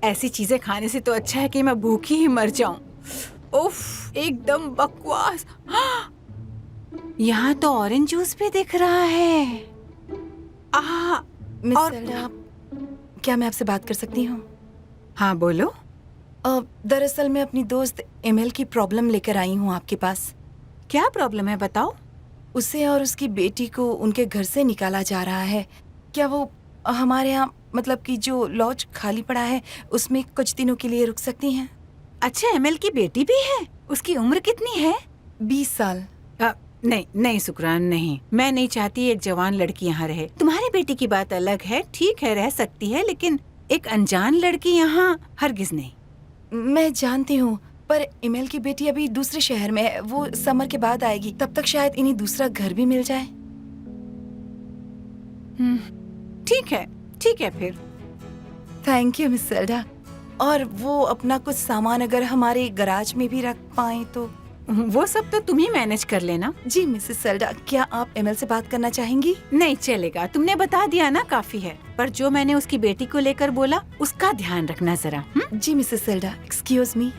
ऐसी चीजें खाने से तो अच्छा है कि मैं भूखी ही मर जाऊं। उफ, एकदम बकवास। यहाँ तो ऑरेंज जूस भी दिख रहा है। मिस सेल्डा, क्या मैं आपसे बात कर सकती हूँ? हाँ, बोलो। दरअसल मैं अपनी दोस्त एमएल की प्रॉब्लम लेकर आई हूँ आपके पास। क्या प्रॉब्लम है, बताओ। उसे और उसकी बेटी को उनके घर से निकाला जा रहा है। क्या वो हमारे यहाँ, मतलब कि जो लॉज खाली पड़ा है उसमें कुछ दिनों के लिए रुक सकती हैं? अच्छा, एमएल की बेटी भी है? उसकी उम्र कितनी है? 20 साल। नहीं नहीं सुकरान, नहीं। मैं नहीं चाहती एक जवान लड़की यहाँ रहे। तुम्हारी बेटी की बात अलग है, ठीक है, रह सकती है, लेकिन एक अनजान लड़की यहाँ हरगिज नहीं। मैं जानती हूँ, पर इमेल की बेटी अभी दूसरे शहर में है। वो समर के बाद आएगी, तब तक शायद इन्हें दूसरा घर भी मिल जाए। ठीक है फिर। Thank you miss Selda. और वो अपना कुछ सामान अगर हमारे गराज में भी रख पाए तो। वो सब तो तुम ही मैनेज कर लेना। जी मिसेस सेल्डा, क्या आप एमएल से बात करना चाहेंगी? नहीं चलेगा, तुमने बता दिया ना, काफी है। पर जो मैंने उसकी बेटी को लेकर बोला उसका ध्यान रखना जरा। जी Mrs Selda, excuse me.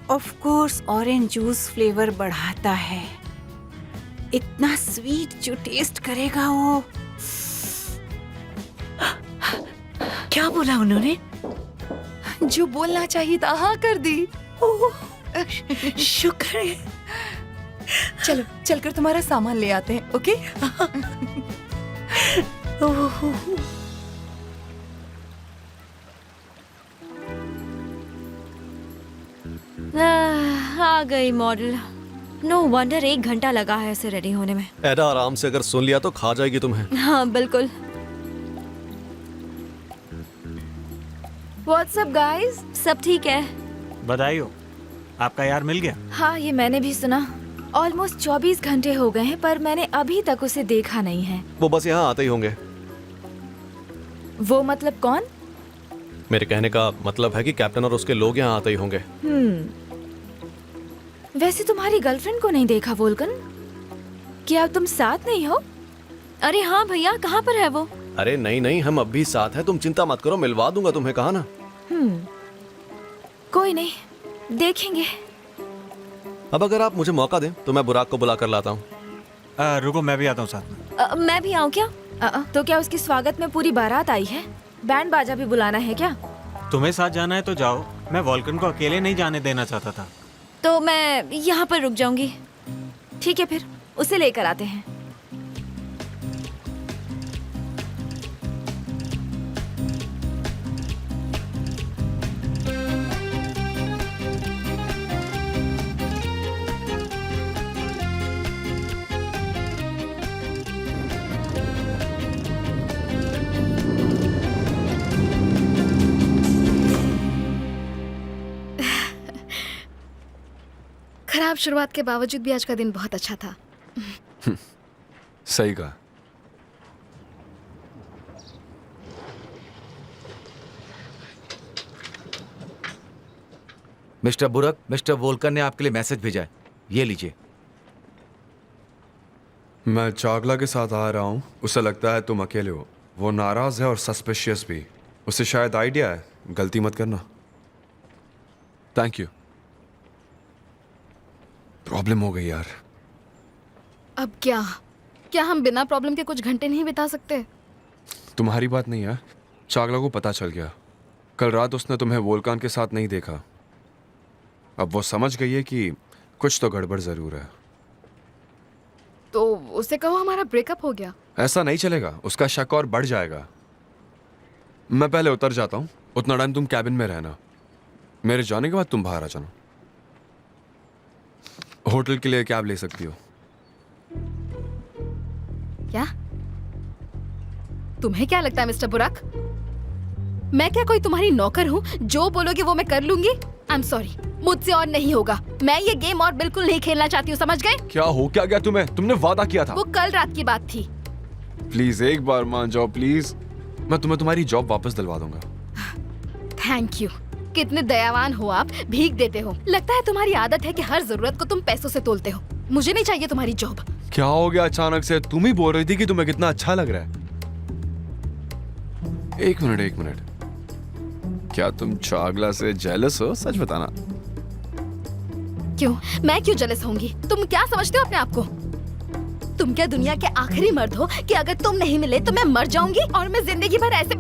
Of course orange juice flavour बढ़ाता है। इतना स्वीट जो टेस्ट करेगा वो। क्या बोला उन्होंने? जो बोलना चाहिए था हाँ कर दी। शुक्र है। चलो चलकर तुम्हारा सामान ले आते हैं। ओके? आ गई मॉडल। नो वंडर 1 घंटा लगा है इसे रेडी होने में। एडा, आराम से अगर सुन लिया तो खा जाएगी तुम्हें। हाँ बिल्कुल। व्हाट्सअप गाइस, सब ठीक है? बधाई हो, आपका यार मिल गया? हाँ, ये मैंने भी सुना। ऑलमोस्ट 24 घंटे हो गए हैं, पर मैंने अभी तक उसे देखा नहीं है। वो बस यहाँ आते ही होंगे। वो मतलब कौन? मेरे कहने का मतलब है कि कैप्टन और उसके लोग यहाँ आते ही होंगे। वैसे तुम्हारी गर्लफ्रेंड को नहीं देखा वोल्कन? क्या तुम साथ नहीं हो? अरे हाँ भैया, कहाँ पर है वो? अरे नहीं नहीं, हम अब भी साथ हैं, तुम चिंता मत करो, मिलवा दूंगा तुम्हें, कहा ना। कोई नहीं, देखेंगे। अब अगर आप मुझे मौका दें तो मैं बुराक को बुला कर लाता हूँ। रुको, मैं भी आता हूँ साथ में। मैं भी आऊँ क्या? तो क्या उसके स्वागत में पूरी बारात आई है? बैंड बाजा भी बुलाना है क्या? तुम्हें साथ जाना है तो जाओ, मैं वॉल्कन को अकेले नहीं जाने देना चाहता था। तो मैं यहाँ पर रुक जाऊंगी। ठीक है, फिर उसे लेकर आते हैं। खराब शुरुआत के बावजूद भी आज का दिन बहुत अच्छा था। सही कहा। मिस्टर बुरक, मिस्टर वोल्कर ने आपके लिए मैसेज भेजा है, ये लीजिए। मैं चागला के साथ आ रहा हूँ। उसे लगता है तुम अकेले हो। वो नाराज है और सस्पिशियस भी। उसे शायद आइडिया है, गलती मत करना। Thank you. प्रॉब्लम हो गई यार। अब क्या क्या हम बिना प्रॉब्लम के कुछ घंटे नहीं बिता सकते? तुम्हारी बात नहीं है, चागला को पता चल गया। कल रात उसने तुम्हें वोल्कान के साथ नहीं देखा। अब वो समझ गई है कि कुछ तो गड़बड़ जरूर है। तो उसे कहो हमारा ब्रेकअप हो गया। ऐसा नहीं चलेगा, उसका शक और बढ़ जाएगा। मैं पहले उतर जाता हूँ, उतना टाइम तुम कैबिन में रहना। मेरे जाने के बाद तुम बाहर आ जाना। होटल के लिए कैब ले सकती हो। क्या तुम्हें क्या लगता है मिस्टर बुरक, मैं क्या कोई तुम्हारी नौकर हूँ? जो बोलोगे वो मैं कर लूंगी। आई एम सॉरी, मुझसे और नहीं होगा। मैं ये गेम और बिल्कुल नहीं खेलना चाहती हूँ, समझ गए? क्या हो क्या गया तुम्हें? तुमने वादा किया था। वो कल रात की बात थी। प्लीज एक बार मान जाओ प्लीज। मैं तुम्हें तुम्हारी जॉब वापस दिलवा दूंगा। Thank you. कितने दयावान हो आप, भीख देते हो। लगता है तुम्हारी आदत है कि हर जरूरत को तुम पैसों से तोलते हो। मुझे नहीं चाहिए तुम्हारी जॉब। क्या हो गया अचानक से? तुम ही बोल रही थी कि तुम्हें कितना अच्छा लग रहा है। एक मिनट, क्या तुम चागला से जेलस हो? सच बताना। क्यों? मैं क्यों जेलस होंगी? तुम क्या समझते हो अपने आप को? तुम क्या दुनिया के आखिरी मर्द हो कि अगर तुम नहीं मिले तो मैं मर जाऊंगी और मैं जिंदगी भर ऐसे